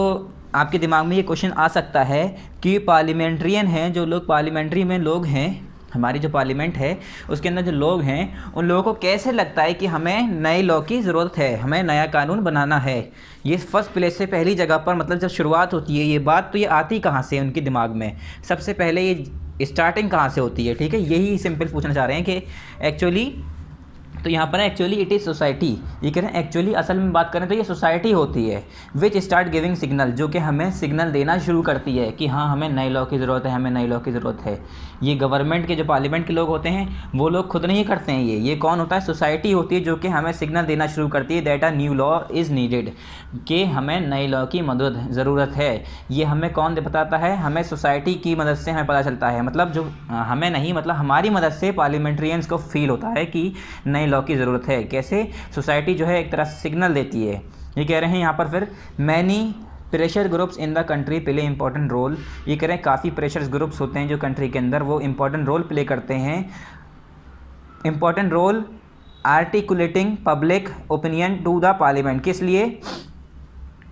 आपके दिमाग में ये क्वेश्चन आ सकता है कि पार्लियामेंट्रियन हैं, जो लोग पार्लियामेंट्री में लोग हैं, हमारी जो पार्लियामेंट है उसके अंदर जो लोग हैं, उन लोगों को कैसे लगता है कि हमें नए लॉ की ज़रूरत है, हमें नया कानून बनाना है। ये फर्स्ट प्लेस से पहली जगह पर, मतलब जब शुरुआत होती है ये बात, तो ये आती कहाँ से उनके दिमाग में, सबसे पहले ये स्टार्टिंग कहाँ से होती है, ठीक है, यही सिंपल पूछना चाह रहे हैं कि एक्चुअली, तो यहाँ पर एक्चुअली इट इज़ सोसाइटी, ये कह रहे हैं एक्चुअली असल में बात करें तो ये सोसाइटी होती है, विच स्टार्ट गिविंग सिग्नल, जो कि हमें सिग्नल देना शुरू करती है कि हाँ हमें नए लॉ की ज़रूरत है, हमें नए लॉ की ज़रूरत है। ये गवर्नमेंट के जो पार्लियामेंट के लोग होते हैं वो लोग खुद नहीं करते हैं, ये कौन होता है, सोसाइटी होती है जो कि हमें सिग्नल देना शुरू करती है that a new law is needed, कि हमें नए लॉ की मदद ज़रूरत है। ये हमें कौन बताता है, हमें सोसाइटी की मदद से हमें पता चलता है, मतलब जो हमें नहीं, मतलब हमारी मदद से पार्लियामेंट्रियंस को फील होता है कि नए लॉ की ज़रूरत है। कैसे, सोसाइटी जो है एक तरह से सिग्नल देती है। ये कह रहे हैं यहाँ पर फिर many pressure groups in the country play important role, ये कह रहे हैं काफ़ी प्रेशर ग्रुप्स होते हैं जो कंट्री के अंदर, वो इंपॉर्टेंट रोल प्ले करते हैं। Important role articulating public opinion to the parliament, किस लिए,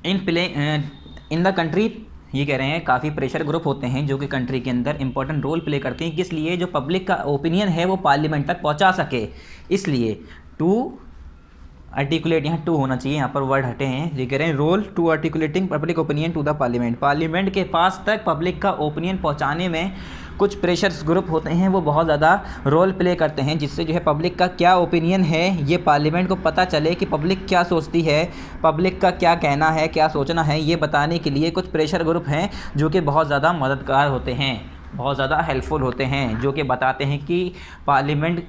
इन द कंट्री, ये कह रहे हैं काफ़ी प्रेशर ग्रुप होते हैं जो कि कंट्री के अंदर इंपॉर्टेंट रोल प्ले करते हैं, किस लिए, जो पब्लिक का ओपिनियन है वो पार्लियामेंट तक पहुंचा सके, इसलिए टू आर्टिकुलेट, यहाँ टू होना चाहिए, यहाँ पर वर्ड हटे हैं। ये कह रहे हैं role to articulating public opinion to the parliament, parliament के पास तक पब्लिक का ओपिनियन पहुँचाने में कुछ प्रेशर्स ग्रुप होते हैं वो बहुत ज़्यादा रोल प्ले करते हैं, जिससे जो है पब्लिक का क्या ओपिनियन है ये पार्लियामेंट को पता चले कि पब्लिक क्या सोचती है, पब्लिक का क्या कहना है, क्या सोचना है, ये बताने के लिए कुछ प्रेशर ग्रुप हैं जो कि बहुत ज़्यादा मददगार होते हैं, बहुत ज़्यादा हेल्पफुल होते हैं, जो कि बताते हैं कि पार्लियामेंट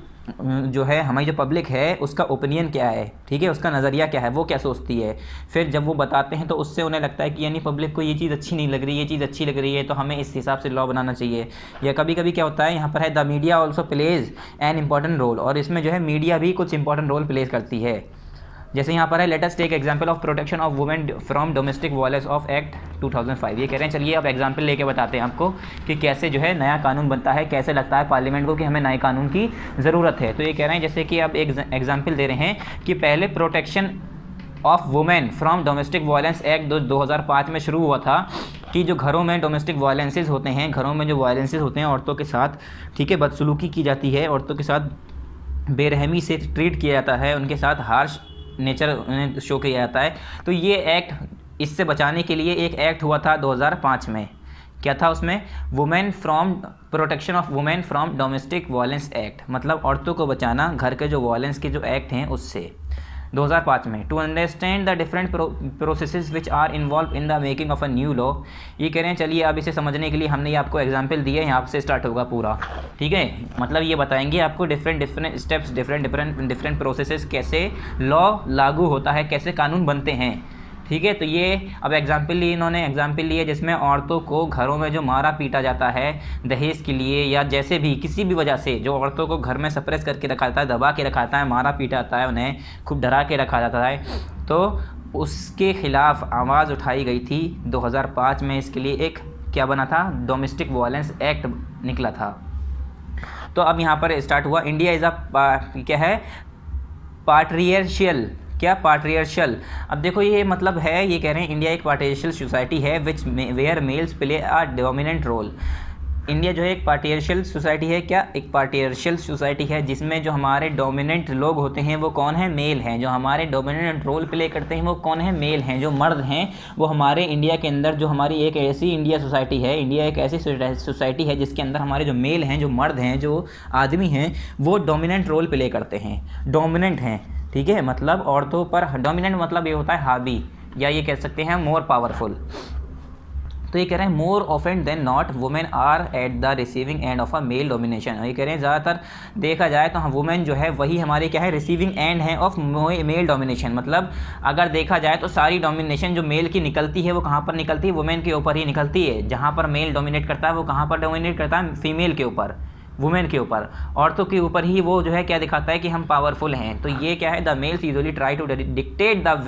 जो है हमारी जो पब्लिक है उसका ओपिनियन क्या है, ठीक है, उसका नज़रिया क्या है, वो क्या सोचती है। फिर जब वो बताते हैं तो उससे उन्हें लगता है कि यानी पब्लिक को ये चीज़ अच्छी नहीं लग रही, ये चीज़ अच्छी लग रही है, तो हमें इस हिसाब से लॉ बनाना चाहिए। या कभी कभी क्या होता है, यहाँ पर है the media also plays an important role, और इसमें जो है मीडिया भी कुछ इंपॉर्टेंट रोल प्ले करती है। जैसे यहाँ पर है let us take example of protection of women from domestic violence of act 2005। ये कह रहे हैं चलिए अब एग्जांपल लेके बताते हैं आपको कि कैसे जो है नया कानून बनता है, कैसे लगता है पार्लियामेंट को कि हमें नए कानून की ज़रूरत है। तो ये कह रहे हैं जैसे कि अब एक एग्जाम्पल दे रहे हैं कि पहले protection of women from domestic violence act 2005 में शुरू हुआ था कि जो घरों में डोमेस्टिक वायलेंसेज होते हैं, घरों में जो वायलेंसेज होते हैं औरतों के साथ, ठीक है, बदसलूकी की जाती है, औरतों के साथ बेरहमी से ट्रीट किया जाता है, उनके साथ हार्श नेचर उन्हें शो किया जाता है। तो ये एक्ट, इससे बचाने के लिए एक एक्ट हुआ था 2005 में। क्या था उसमें? Women from protection of women from domestic violence act, मतलब औरतों को बचाना घर के जो वायलेंस के जो एक्ट हैं उससे, 2005 में। To understand the different processes which are involve in the making of a new law. ये कह रहे हैं चलिए अब इसे समझने के लिए हमने ये आपको एग्जांपल दिए, यहाँ से स्टार्ट होगा पूरा, ठीक है। मतलब ये बताएंगे आपको डिफरेंट स्टेप्स, डिफरेंट प्रोसेसेस, कैसे लॉ लागू होता है, कैसे कानून बनते हैं, ठीक है। तो ये अब इन्होंने एग्जाम्पल लिए जिसमें औरतों को घरों में जो मारा पीटा जाता है दहेज के लिए या जैसे भी किसी भी वजह से, जो औरतों को घर में सप्रेस करके रखा जाता है, दबा के रखा जाता है, मारा पीटा जाता है, उन्हें खूब डरा के रखा जाता है, तो उसके खिलाफ आवाज़ उठाई गई थी 2005 में। इसके लिए एक क्या बना था? डोमेस्टिक वायलेंस एक्ट निकला था। तो अब यहाँ पर स्टार्ट हुआ, इंडिया इज़ अ क्या है, पाट्रियर्शियल, क्या पाट्रियर्शियल। अब देखो ये मतलब है, ये कह रहे हैं इंडिया एक पाट्रियर्शियल सोसाइटी है which where males play a dominant role. India जो है एक पाट्रियर्शियल सोसाइटी है, क्या? एक पाट्रियर्शियल सोसाइटी है जिसमें जो हमारे डोमिनेंट लोग होते हैं वो कौन है? मेल हैं। जो हमारे डोमिनेंट रोल प्ले करते हैं वो कौन है? मेल हैं। जो मर्द हैं वो हमारे इंडिया के अंदर, जो हमारी एक ऐसी इंडिया सोसाइटी है, इंडिया एक ऐसी सोसाइटी है जिसके अंदर हमारे जो मेल हैं, जो मर्द हैं, जो आदमी हैं, वो डोमिनेंट रोल प्ले करते हैं, डोमिनेंट हैं, ठीक है। मतलब औरतों पर डोमिनेंट मतलब ये होता है हावी, या ये कह सकते हैं मोर पावरफुल। तो ये कह रहे हैं more often than not women are at the receiving end of a male domination. ये कह रहे हैं ज़्यादातर देखा जाए तो वुमेन जो है वही हमारे क्या है, रिसीविंग एंड है ऑफ मेल डोमिनेशन। मतलब अगर देखा जाए तो सारी डोमिनेशन जो मेल की निकलती है वो कहाँ पर निकलती है? वुमेन के ऊपर ही निकलती है। जहाँ पर मेल डोमिनेट करता है वो कहाँ पर डोमिनेट करता है? फीमेल के ऊपर, वुमेन के ऊपर, औरतों के ऊपर ही वो जो है क्या दिखाता है कि हम पावरफुल हैं। तो ये क्या है? The males usually try to dictate the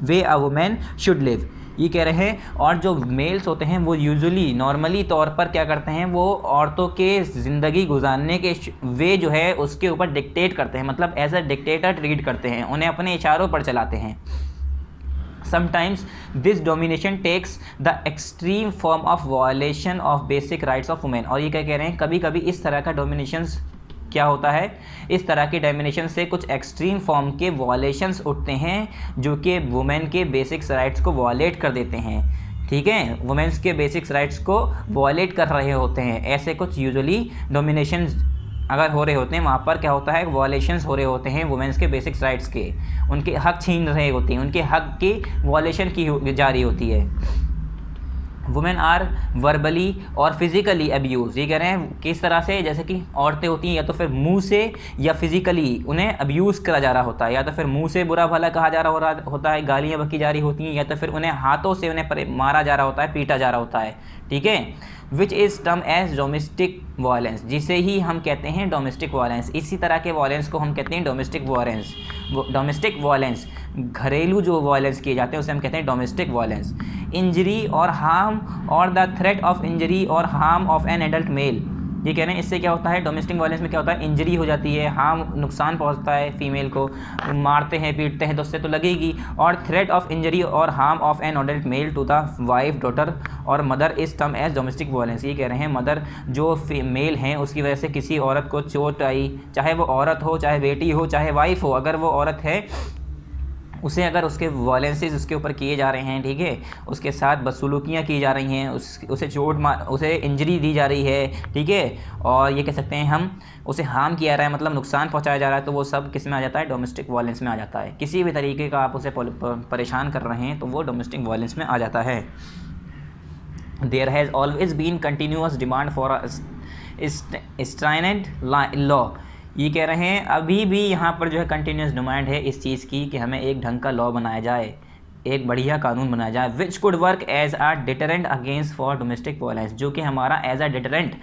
way a women should live. ये कह रहे हैं, और जो मेल्स होते हैं वो यूजुअली नॉर्मली तौर पर क्या करते हैं, वो औरतों के ज़िंदगी गुजारने के वे जो है उसके ऊपर डिक्टेट करते हैं, मतलब एज अ डिक्टेटर ट्रीट करते हैं, उन्हें अपने इशारों पर चलाते हैं। Sometimes this domination takes the extreme form of violation of basic rights of women। और ये क्या कह रहे हैं, कभी कभी इस तरह का डोमिनेशंस क्या होता है, इस तरह के डोमिनेशन से कुछ एक्सट्रीम फॉर्म के वॉलेशंस उठते हैं जो कि वुमेन के बेसिक्स राइट्स को वॉलेट कर देते हैं, ठीक है। वुमेन्स के बेसिक्स राइट्स को वॉलेट कर रहे होते हैं। ऐसे कुछ यूजुअली डोमिनेशन अगर हो रहे होते हैं, वहाँ पर क्या होता है, वॉलेशंस हो रहे होते हैं वुमेन्स के बेसिक्स राइट्स के, उनके हक छीन रहे होते हैं, उनके हक की वॉलेशन की जा रही होती है। वुमेन आर वर्बली और फिज़िकली अब्यूज़। ये कह रहे हैं किस तरह से, जैसे कि औरतें होती हैं या तो फिर मुंह से या फिज़िकली उन्हें अब्यूज़ करा जा रहा होता है, या तो फिर मुंह से बुरा भला कहा जा रहा होता है, गालियाँ बकी जा रही होती हैं, या तो फिर उन्हें हाथों से उन्हें मारा जा रहा होता है, पीटा जा रहा होता है, ठीक है। Which is term as domestic violence, जिसे ही हम कहते हैं डोमेस्टिक वायलेंस। इसी तरह के वायलेंस को हम कहते हैं डोमेस्टिक वायलेंस। डोमेस्टिक वायलेंस, घरेलू जो वायलेंस किए जाते हैं उसे हम कहते हैं डोमेस्टिक वायलेंस। इंजरी और हार्म और द थ्रेट ऑफ इंजरी और harm of an adult mail. ये कह रहे हैं इससे क्या होता है, डोमेस्टिक वायलेंस में क्या होता है, इंजरी हो जाती है, हार्म नुकसान पहुंचता है फीमेल को, मारते हैं पीटते हैं तो उससे तो लगेगी, और थ्रेट ऑफ इंजरी और harm of an adult male to the wife, daughter और mother is term as domestic violence. ये कह रहे हैं मदर जो मेल हैं उसकी वजह से किसी औरत को चोट आई, चाहे वो औरत हो, चाहे बेटी हो, चाहे वाइफ हो, अगर वो औरत है उसे अगर उसके वायलेंसेस उसके ऊपर किए जा रहे हैं, ठीक है, उसके साथ बदसलूकियाँ की जा रही हैं, उसे इंजरी दी जा रही है, ठीक है, और ये कह सकते हैं हम उसे हार्म किया जा रहा है, मतलब नुकसान पहुंचाया जा रहा है, तो वो सब किस में आ जाता है, डोमेस्टिक वायलेंस में आ जाता है। किसी भी तरीके का आप उसे परेशान कर रहे हैं तो वो डोमेस्टिक वायलेंस में आ जाता है। There has always been continuous demand for a stringent law. ये कह रहे हैं अभी भी यहाँ पर जो है कंटिन्यूस डिमांड है इस चीज़ की कि हमें एक ढंग का लॉ बनाया जाए, एक बढ़िया कानून बनाया जाए, which could work as a deterrent against for domestic violence, जो कि हमारा एज अ डिटरेंट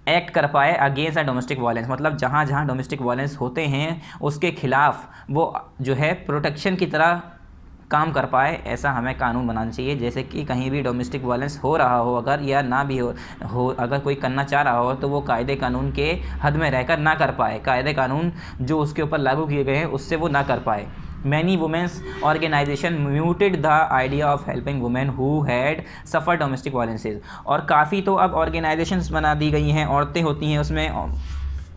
एक्ट कर पाए अगेंस्ट अ डोमेस्टिक वायलेंस, मतलब जहाँ जहाँ डोमेस्टिक वायलेंस होते हैं उसके खिलाफ वो जो है प्रोटेक्शन की तरह काम कर पाए, ऐसा हमें कानून बनाना चाहिए। जैसे कि कहीं भी डोमेस्टिक वायलेंस हो रहा हो अगर, या ना भी हो अगर कोई करना चाह रहा हो तो वो कायदे कानून के हद में रहकर ना कर पाए, कायदे कानून जो उसके ऊपर लागू किए गए हैं उससे वो ना कर पाए। Many women's organization muted the idea of helping women who had suffer domestic violences, और काफ़ी तो अब ऑर्गेनाइजेशंस बना दी गई हैं, औरतें होती हैं उसमें,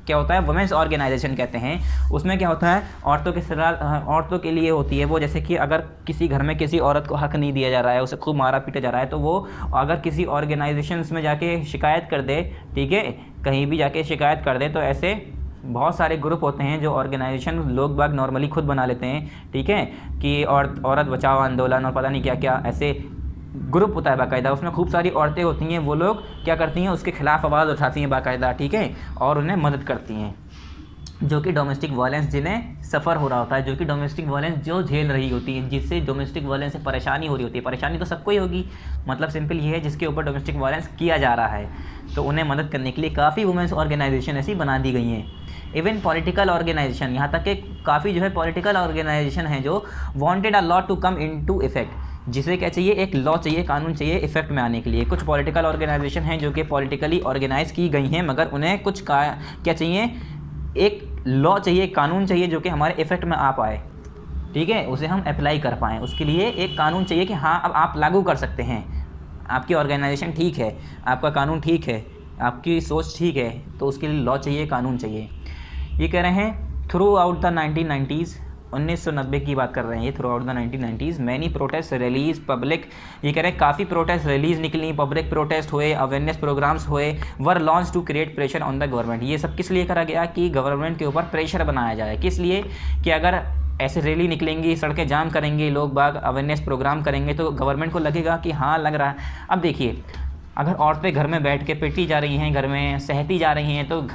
क्या होता है वुमेंस ऑर्गेनाइजेशन कहते हैं, उसमें क्या होता है औरतों के लिए होती है वो, जैसे कि अगर किसी घर में किसी औरत को हक नहीं दिया जा रहा है, उसे खूब मारा पीटा जा रहा है, तो वो अगर किसी ऑर्गेनाइजेशंस में जाके शिकायत कर दे, ठीक है, कहीं भी जाके शिकायत कर दे, तो ऐसे बहुत सारे ग्रुप होते हैं जो ऑर्गेनाइजेशन लोग बाग नॉर्मली खुद बना लेते हैं, ठीक है, कि औरत बचाओ आंदोलन और पता नहीं क्या क्या ऐसे ग्रुप होता है बाकायदा, उसमें खूब सारी औरतें होती हैं, वो लोग क्या करती हैं उसके खिलाफ आवाज़ उठाती हैं बाकायदा, ठीक है, और उन्हें मदद करती हैं, जो कि डोमेस्टिक वायलेंस जिन्हें सफ़र हो रहा होता है, जो कि डोमेस्टिक वायलेंस जो झेल रही होती है, जिससे डोमेस्टिक वायलेंस से परेशानी हो रही होती है, परेशानी तो सबको ही होगी, मतलब सिंपल ये है जिसके ऊपर डोमेस्टिक वायलेंस किया जा रहा है, तो उन्हें मदद करने के लिए काफ़ी वुमेंस ऑर्गेनाइजेशन ऐसी बना दी गई हैं। इवन पॉलिटिकल ऑर्गेनाइजेशन, यहाँ तक कि काफ़ी जो है पॉलिटिकल ऑर्गेनाइजेशन है जो wanted a law to come into effect, जिसे क्या चाहिए, एक लॉ चाहिए, कानून चाहिए इफेक्ट में आने के लिए। कुछ पॉलिटिकल ऑर्गेनाइजेशन हैं जो कि पॉलिटिकली ऑर्गेनाइज की गई हैं, मगर उन्हें कुछ क्या चाहिए, एक लॉ चाहिए, कानून चाहिए जो कि हमारे इफेक्ट में आ पाए, ठीक है, उसे हम अप्लाई कर पाएँ, उसके लिए एक कानून चाहिए कि हाँ अब आप लागू कर सकते हैं, आपकी ऑर्गेनाइजेशन ठीक है, आपका कानून ठीक है, आपकी सोच ठीक है, तो उसके लिए लॉ चाहिए, कानून चाहिए। ये कह रहे हैं थ्रू आउट द 1990s, 1990 की बात कर रहे हैं ये, throughout the 1990s many protest rallies public, ये कह रहे हैं काफ़ी प्रोटेस्ट रिलीज निकली, पब्लिक प्रोटेस्ट हुए, अवेयरनेस प्रोग्राम्स हुए, were launch to create pressure on the government. ये सब किस लिए करा गया कि गवर्नमेंट के ऊपर प्रेशर बनाया जाए, किस लिए कि अगर ऐसे रैली निकलेंगी, सड़कें जाम करेंगे, लोग बाग अवेयरनेस प्रोग्राम करेंगे, तो गवर्नमेंट को लगेगा कि हाँ लग रहा है। अब देखिए अगर औरतें घर में बैठ के पिटी जा रही हैं, घर में सहती जा रही हैं, तो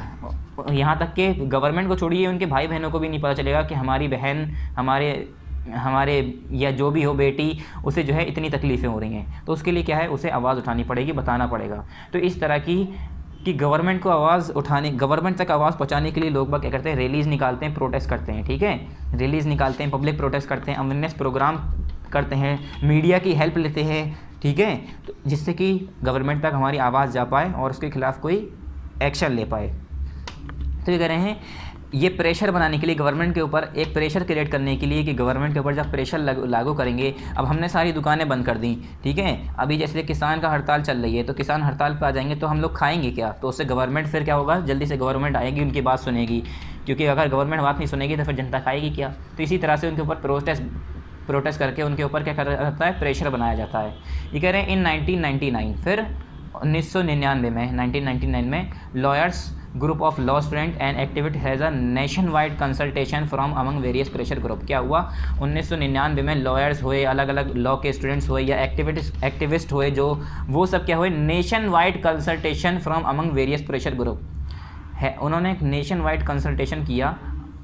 यहाँ तक कि गवर्नमेंट को छोड़िए उनके भाई बहनों को भी नहीं पता चलेगा कि हमारी बहन हमारे या जो भी हो बेटी, उसे जो है इतनी तकलीफ़ें हो रही हैं, तो उसके लिए क्या है, उसे आवाज़ उठानी पड़ेगी, बताना पड़ेगा। तो इस तरह कि गवर्नमेंट को गवर्नमेंट तक आवाज़ पहुँचाने के लिए लोग बाग क्या करते हैं, रैलीज़ निकालते हैं, प्रोटेस्ट करते हैं, ठीक है, रैलीज़ निकालते हैं, पब्लिक प्रोटेस्ट करते हैं, अवेयरनेस प्रोग्राम करते हैं, मीडिया की हेल्प लेते हैं, ठीक है, तो जिससे कि गवर्नमेंट तक हमारी आवाज़ जा पाए और उसके खिलाफ कोई एक्शन ले पाए। तो ये कह रहे हैं ये प्रेशर बनाने के लिए, गवर्नमेंट के ऊपर एक प्रेशर क्रिएट करने के लिए कि गवर्नमेंट के ऊपर जब प्रेशर लागू करेंगे, अब हमने सारी दुकानें बंद कर दी, ठीक है, अभी जैसे किसान का हड़ताल चल रही है, तो किसान हड़ताल पे आ जाएंगे तो हम लोग खाएंगे क्या, तो उससे गवर्नमेंट फिर क्या होगा, जल्दी से गवर्नमेंट आएगी, उनकी बात सुनेगी, क्योंकि अगर गवर्नमेंट बात नहीं सुनेगी तो फिर जनता खाएगी क्या। तो इसी तरह से उनके ऊपर प्रोटेस्ट करके उनके ऊपर क्या करा जाता है, प्रेशर बनाया जाता है। ये कह रहे हैं इन 1999, फिर 1999 में lawyers group of law student and activist has a nation wide consultation from among various pressure group. क्या हुआ, 1999 में लॉयर्स हुए, अलग अलग लॉ के स्टूडेंट्स हुए या एक्टिविस्ट हुए, जो वो सब क्या हुए, nation wide consultation from among various pressure group है, उन्होंने एक नेशन वाइड कंसल्टेशन किया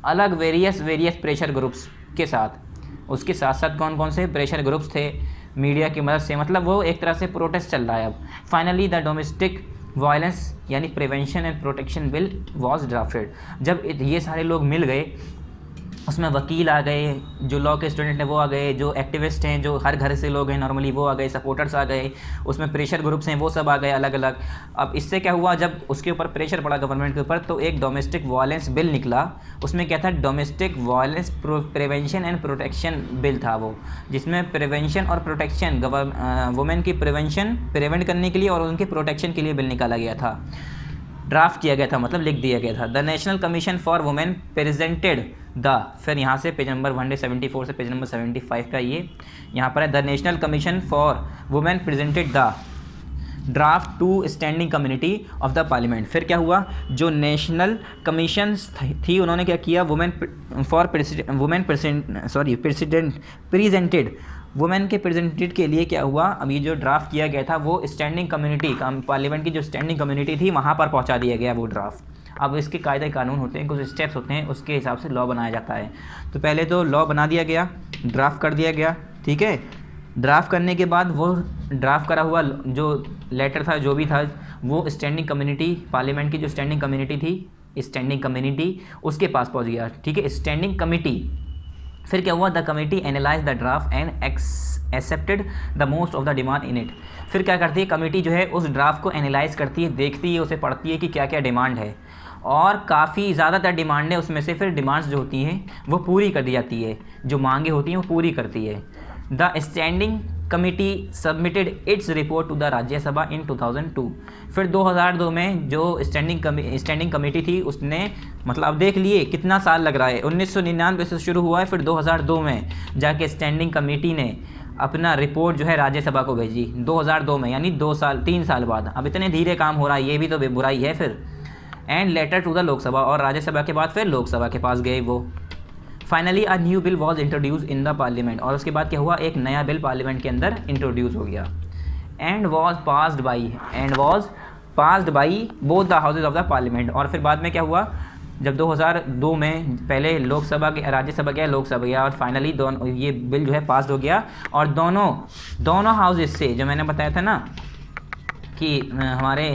अलग वेरियस प्रेशर ग्रुप्स के साथ। उसके साथ साथ कौन कौन से प्रेशर ग्रुप्स थे, मीडिया की मदद से, मतलब वो एक तरह से प्रोटेस्ट चल रहा है। अब फाइनली द डोमेस्टिक वायलेंस यानी prevention and protection bill was drafted. जब ये सारे लोग मिल गए, उसमें वकील आ गए, जो लॉ के स्टूडेंट हैं वो आ गए, जो एक्टिविस्ट हैं, जो हर घर से लोग हैं नॉर्मली वो आ गए, सपोर्टर्स आ गए, उसमें प्रेशर ग्रुप्स हैं वो सब आ गए अलग अलग। अब इससे क्या हुआ, जब उसके ऊपर प्रेशर पड़ा गवर्नमेंट के ऊपर, तो एक डोमेस्टिक वायलेंस बिल निकला। उसमें क्या था, domestic violence prevention and protection bill था वो, जिसमें प्रिवेंशन और प्रोटेक्शन, वुमेन की प्रिवेंट करने के लिए और उनके प्रोटेक्शन के लिए बिल निकाला गया था। ड्राफ्ट किया गया था, मतलब लिख दिया गया था। The national commission for women presented the, फिर यहाँ से पेज नंबर 174 से पेज नंबर 75 का ये यहाँ पर है, the national commission for women presented the draft to standing community of the parliament. फिर क्या हुआ, जो नेशनल कमीशन थी उन्होंने क्या किया, वुमेन प्रेजेंटेड वुमेन के प्रेजेंटेड के लिए क्या हुआ, अब ये जो ड्राफ्ट किया गया था वो स्टैंडिंग कम्युनिटी, पार्लियामेंट की जो स्टैंडिंग कम्युनिटी थी वहाँ पर पहुँचा दिया गया वो ड्राफ्ट। अब इसके कायदे कानून होते हैं, कुछ स्टेप्स होते हैं, उसके हिसाब से लॉ बनाया जाता है। तो पहले तो लॉ बना दिया गया, ड्राफ्ट कर दिया गया, ठीक है। ड्राफ्ट करने के बाद वो ड्राफ्ट करा हुआ जो लेटर था, जो भी था, वो स्टैंडिंग कम्युनिटी, पार्लियामेंट की जो स्टैंडिंग कम्युनिटी थी, स्टैंडिंग कम्युनिटी उसके पास पहुंच गया, ठीक है, स्टैंडिंग कमेटी। फिर क्या हुआ, the committee analyse the draft and accepted the most of the demand in it. फिर क्या करती है कमेटी, जो है उस ड्राफ्ट को एनालाइज करती है, देखती है, उसे पढ़ती है कि क्या क्या डिमांड है, और काफ़ी ज़्यादातर डिमांड है उसमें से फिर डिमांड्स जो होती हैं वो पूरी कर दी जाती है, जो मांगे होती हैं वो पूरी करती है। The standing committee submitted its report to the Rajya Sabha in 2002। फिर 2002 में जो स्टैंडिंग कमेटी थी उसने, मतलब अब देख लिए कितना साल लग रहा है, 1999 से शुरू हुआ है, फिर 2002 में जाके स्टैंडिंग कमेटी ने अपना रिपोर्ट जो है राज्यसभा को भेजी 2002 में, यानी 3 साल बाद। अब इतने धीरे काम हो रहा है, ये भी तो बुराई है फिर। And later to the Lok Sabha, और राज्यसभा के बाद फिर लोकसभा के पास गए वो। Finally a new bill was introduce in the parliament, और उसके बाद क्या हुआ, एक नया बिल पार्लियामेंट के अंदर इंट्रोड्यूस हो गया। And was passed by both the houses of the parliament. और फिर बाद में क्या हुआ, जब 2002 में पहले लोकसभा के, राज्यसभा गया, लोकसभा गया, और फाइनली दोनों ये बिल जो है पास हो गया, और दोनों हाउसेज से, जो मैंने बताया था ना कि हमारे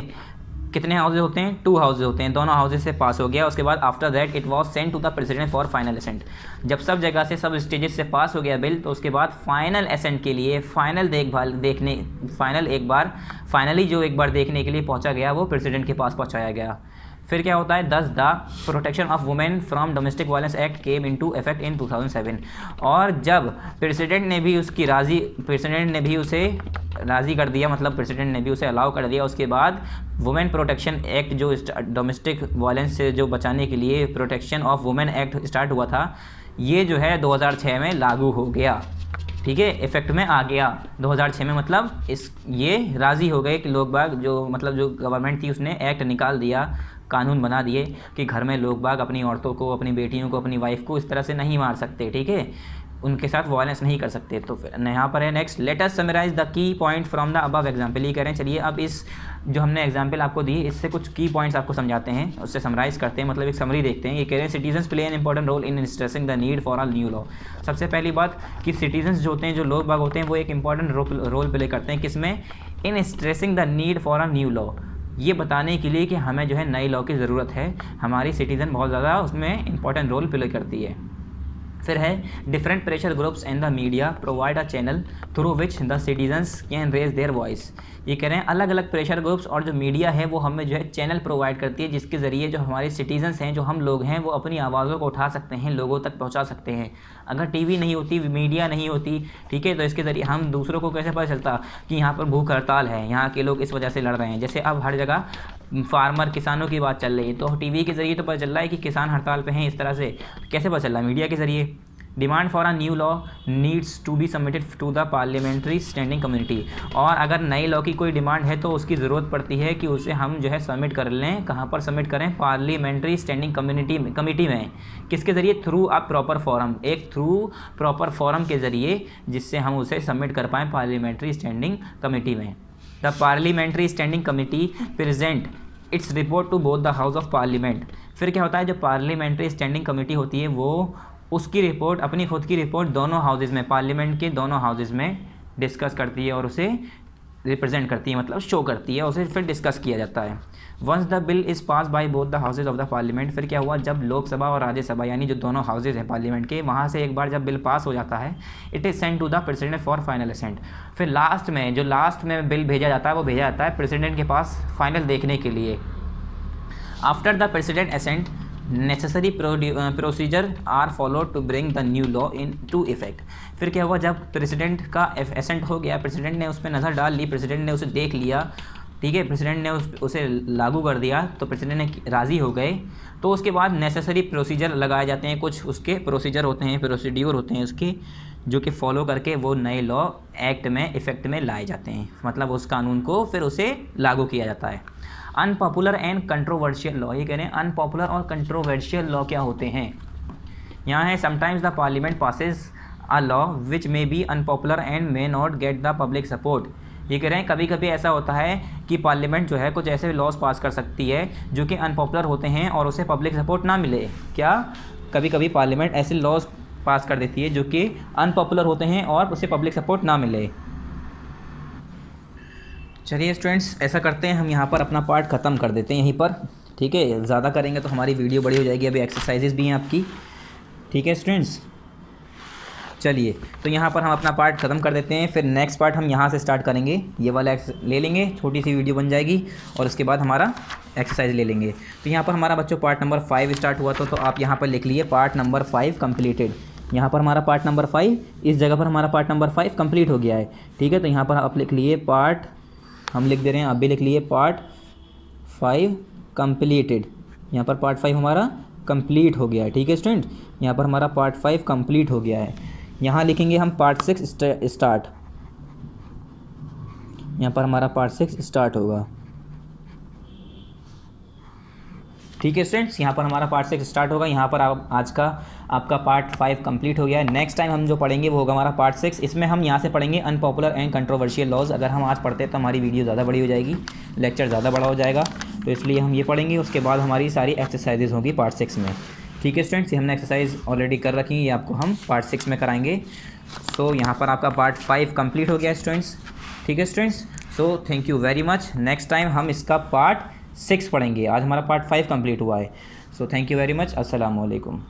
कितने हाउसेज होते हैं, 2 हाउसेज होते हैं, दोनों हाउसेज से पास हो गया। उसके बाद after that it was sent to the president for final assent. जब सब जगह से, सब स्टेजेस से पास हो गया बिल, तो उसके बाद फाइनल असेंट के लिए, फाइनली जो एक बार देखने के लिए पहुंचा गया, वो प्रेसिडेंट के पास पहुंचाया गया। फिर क्या होता है, 10 the protection of women from domestic violence act came into effect in 2007। और जब प्रेसिडेंट ने भी उसे राज़ी कर दिया, मतलब प्रेसिडेंट ने भी उसे अलाउ कर दिया, उसके बाद वुमेन प्रोटेक्शन एक्ट, जो डोमेस्टिक वायलेंस से जो बचाने के लिए protection of women act start हुआ था, ये जो है 2006 में लागू हो गया, ठीक है, इफेक्ट में आ गया 2006 में। मतलब ये राज़ी हो गए कि लोग बाग, जो मतलब जो गवर्नमेंट थी उसने एक्ट निकाल दिया, कानून बना दिए कि घर में लोग बाग अपनी औरतों को, अपनी बेटियों को, अपनी वाइफ को इस तरह से नहीं मार सकते, ठीक है, उनके साथ वायलेंस नहीं कर सकते। तो फिर यहाँ पर है next, let us summarize the key point from the above example. ये कह रहे हैं, चलिए अब इस जो हमने एग्जाम्पल आपको दी, इससे कुछ की पॉइंट्स आपको समझाते हैं, उससे समराइज़ करते हैं, मतलब एक समरी देखते हैं। ये कह रहे हैं, citizens play an important role in stressing the need for a new law. सबसे पहली बात कि सिटीजन्स जो होते हैं, जो लोग बाग होते हैं, वो एक इंपॉर्टेंट रोल प्ले करते हैं, किसमें, in stressing the need for a new law, ये बताने के लिए कि हमें जो है नई लॉ की ज़रूरत है, हमारी सिटीज़न बहुत ज़्यादा उसमें इंपॉर्टेंट रोल प्ले करती है। फिर है, different pressure groups and the media provide a channel through which the citizens can raise their voice. ये कह रहे हैं, अलग अलग प्रेशर ग्रुप्स और जो मीडिया है वो हमें जो है चैनल प्रोवाइड करती है, जिसके ज़रिए जो हमारे सिटीजन्स हैं, जो हम लोग हैं, वो अपनी आवाज़ों को उठा सकते हैं, लोगों तक पहुंचा सकते हैं। अगर टीवी नहीं होती, मीडिया नहीं होती, ठीक है, तो इसके ज़रिए हम दूसरों को कैसे पता चलता कि यहाँ पर भूख हड़ताल है, यहाँ के लोग इस वजह से लड़ रहे हैं। जैसे अब हर जगह फार्मर, किसानों की बात चल रही है, तो टीवी के ज़रिए तो पता चल रहा है कि किसान हड़ताल पे हैं, इस तरह से कैसे पता चल रहा है, मीडिया के ज़रिए। Demand for a new law needs to be submitted to the parliamentary standing committee. और अगर नई लॉ की कोई डिमांड है तो उसकी ज़रूरत पड़ती है कि उसे हम जो है सबमिट कर लें, कहाँ पर सबमिट करें, पार्लियामेंट्री स्टैंडिंग कमेटी में। किसके ज़रिए, थ्रू अ प्रॉपर फॉरम, एक थ्रू प्रॉपर फॉरम के ज़रिए, जिससे हम उसे सबमिट कर पाएँ पार्लियामेंट्री स्टैंडिंग कमेटी में। The parliamentary standing committee present its report to both the house of parliament. फिर क्या होता है, जो पार्लियामेंट्री स्टैंडिंग कमेटी होती है वो उसकी रिपोर्ट, अपनी खुद की रिपोर्ट दोनों हाउसेज में, पार्लियामेंट के दोनों हाउसेज में डिस्कस करती है और उसे रिप्रेजेंट करती है, मतलब शो करती है, उसे फिर डिस्कस किया जाता है। Once the bill is pass by both the houses of the parliament. फिर क्या हुआ, जब लोकसभा और राज्यसभा, यानी जो दोनों हाउसेज हैं पार्लियामेंट के, वहाँ से एक बार जब बिल पास हो जाता है, it is sent to the president for final assent. फिर लास्ट में बिल भेजा जाता है, वो भेजा जाता है प्रेसिडेंट के पास फाइनल देखने के लिए। After the president assent, necessary procedure are follow to bring the new law into effect. फिर क्या हुआ, जब प्रेसिडेंट का एसेंट हो गया, प्रेसिडेंट ने उस पर नज़र डाल ली, प्रेसिडेंट ने उसे देख लिया, ठीक है, प्रेसिडेंट ने उसे लागू कर दिया, तो प्रेसिडेंट ने राज़ी हो गए, तो उसके बाद नेसेसरी प्रोसीजर लगाए जाते हैं, कुछ उसके प्रोसीजर होते हैं, प्रोसीड्यूर होते हैं उसके, जो कि फॉलो करके वो नए लॉ एक्ट में इफ़ेक्ट में लाए जाते हैं, मतलब उस कानून को फिर उसे लागू किया जाता है। अनपॉपुलर एंड कंट्रोवर्शियल लॉ, ये कह रहे हैं अनपॉपुलर और कंट्रोवर्शियल लॉ क्या होते हैं। यहाँ है sometimes the parliament passes a law which may be unpopular and may not get the public support. ये कह रहे हैं कभी कभी ऐसा होता है कि पार्लियामेंट जो है कुछ ऐसे लॉज पास कर सकती है जो कि अनपॉपुलर होते हैं और उसे पब्लिक सपोर्ट ना मिले। क्या, कभी कभी पार्लियामेंट ऐसे लॉज पास कर देती है जो कि अनपॉपुलर होते हैं और उसे पब्लिक सपोर्ट ना मिले। चलिए स्टूडेंट्स, ऐसा करते हैं हम यहाँ पर अपना पार्ट ख़त्म कर देते हैं यहीं पर, ठीक है। ज़्यादा करेंगे तो हमारी वीडियो बड़ी हो जाएगी, अभी एक्सरसाइजेज भी हैं आपकी, ठीक है स्टूडेंट्स। चलिए, तो यहाँ पर हम अपना पार्ट ख़त्म कर देते हैं, फिर नेक्स्ट पार्ट हम यहाँ से स्टार्ट करेंगे, ये वाला ले लेंगे, छोटी सी वीडियो बन जाएगी और उसके बाद हमारा एक्सरसाइज ले लेंगे। तो यहाँ पर हमारा बच्चों पार्ट नंबर 5 स्टार्ट हुआ तो आप यहाँ पर लिख लिए पार्ट नंबर 5 कंप्लीटेड। यहाँ पर हमारा पार्ट नंबर 5, इस जगह पर हमारा पार्ट नंबर 5 कंप्लीट हो गया है, ठीक है। तो यहाँ पर आप लिख लिए पार्ट, हम लिख दे रहे हैं, आप भी लिख लिए पार्ट 5 कंप्लीटेड। यहाँ पर पार्ट 5 हमारा कंप्लीट हो गया है, ठीक है स्टूडेंट। यहाँ पर हमारा पार्ट 5 कंप्लीट हो गया है। यहाँ लिखेंगे हम पार्ट 6 स्टार्ट, यहाँ पर हमारा पार्ट 6 स्टार्ट होगा, ठीक है स्टूडेंट्स। यहाँ पर हमारा पार्ट 6 स्टार्ट होगा। यहाँ पर आज का आपका पार्ट 5 कंप्लीट हो गया है। नेक्स्ट टाइम हम जो पढ़ेंगे वो होगा हमारा पार्ट 6। इसमें हम यहाँ से पढ़ेंगे अनपॉपुलर एंड कंट्रोवर्शियल लॉज। अगर हम आज पढ़ते हैं तो हमारी वीडियो ज़्यादा बड़ी हो जाएगी, लेक्चर ज़्यादा बड़ा हो जाएगा, तो इसलिए हम ये पढ़ेंगे। उसके बाद हमारी सारी एक्सरसाइजेज होंगी पार्ट 6 में, ठीक है स्टूडेंट्स। ये हमने एक्सरसाइज ऑलरेडी कर रखी है, ये आपको हम पार्ट 6 में कराएंगे। तो यहाँ पर आपका पार्ट 5 कंप्लीट हो गया स्टूडेंट्स, ठीक है students. So thank you very much. Next time हम इसका पार्ट 6 पढ़ेंगे। आज हमारा पार्ट 5 कंप्लीट हुआ है। So thank you very much. अस्सलाम वालेकुम।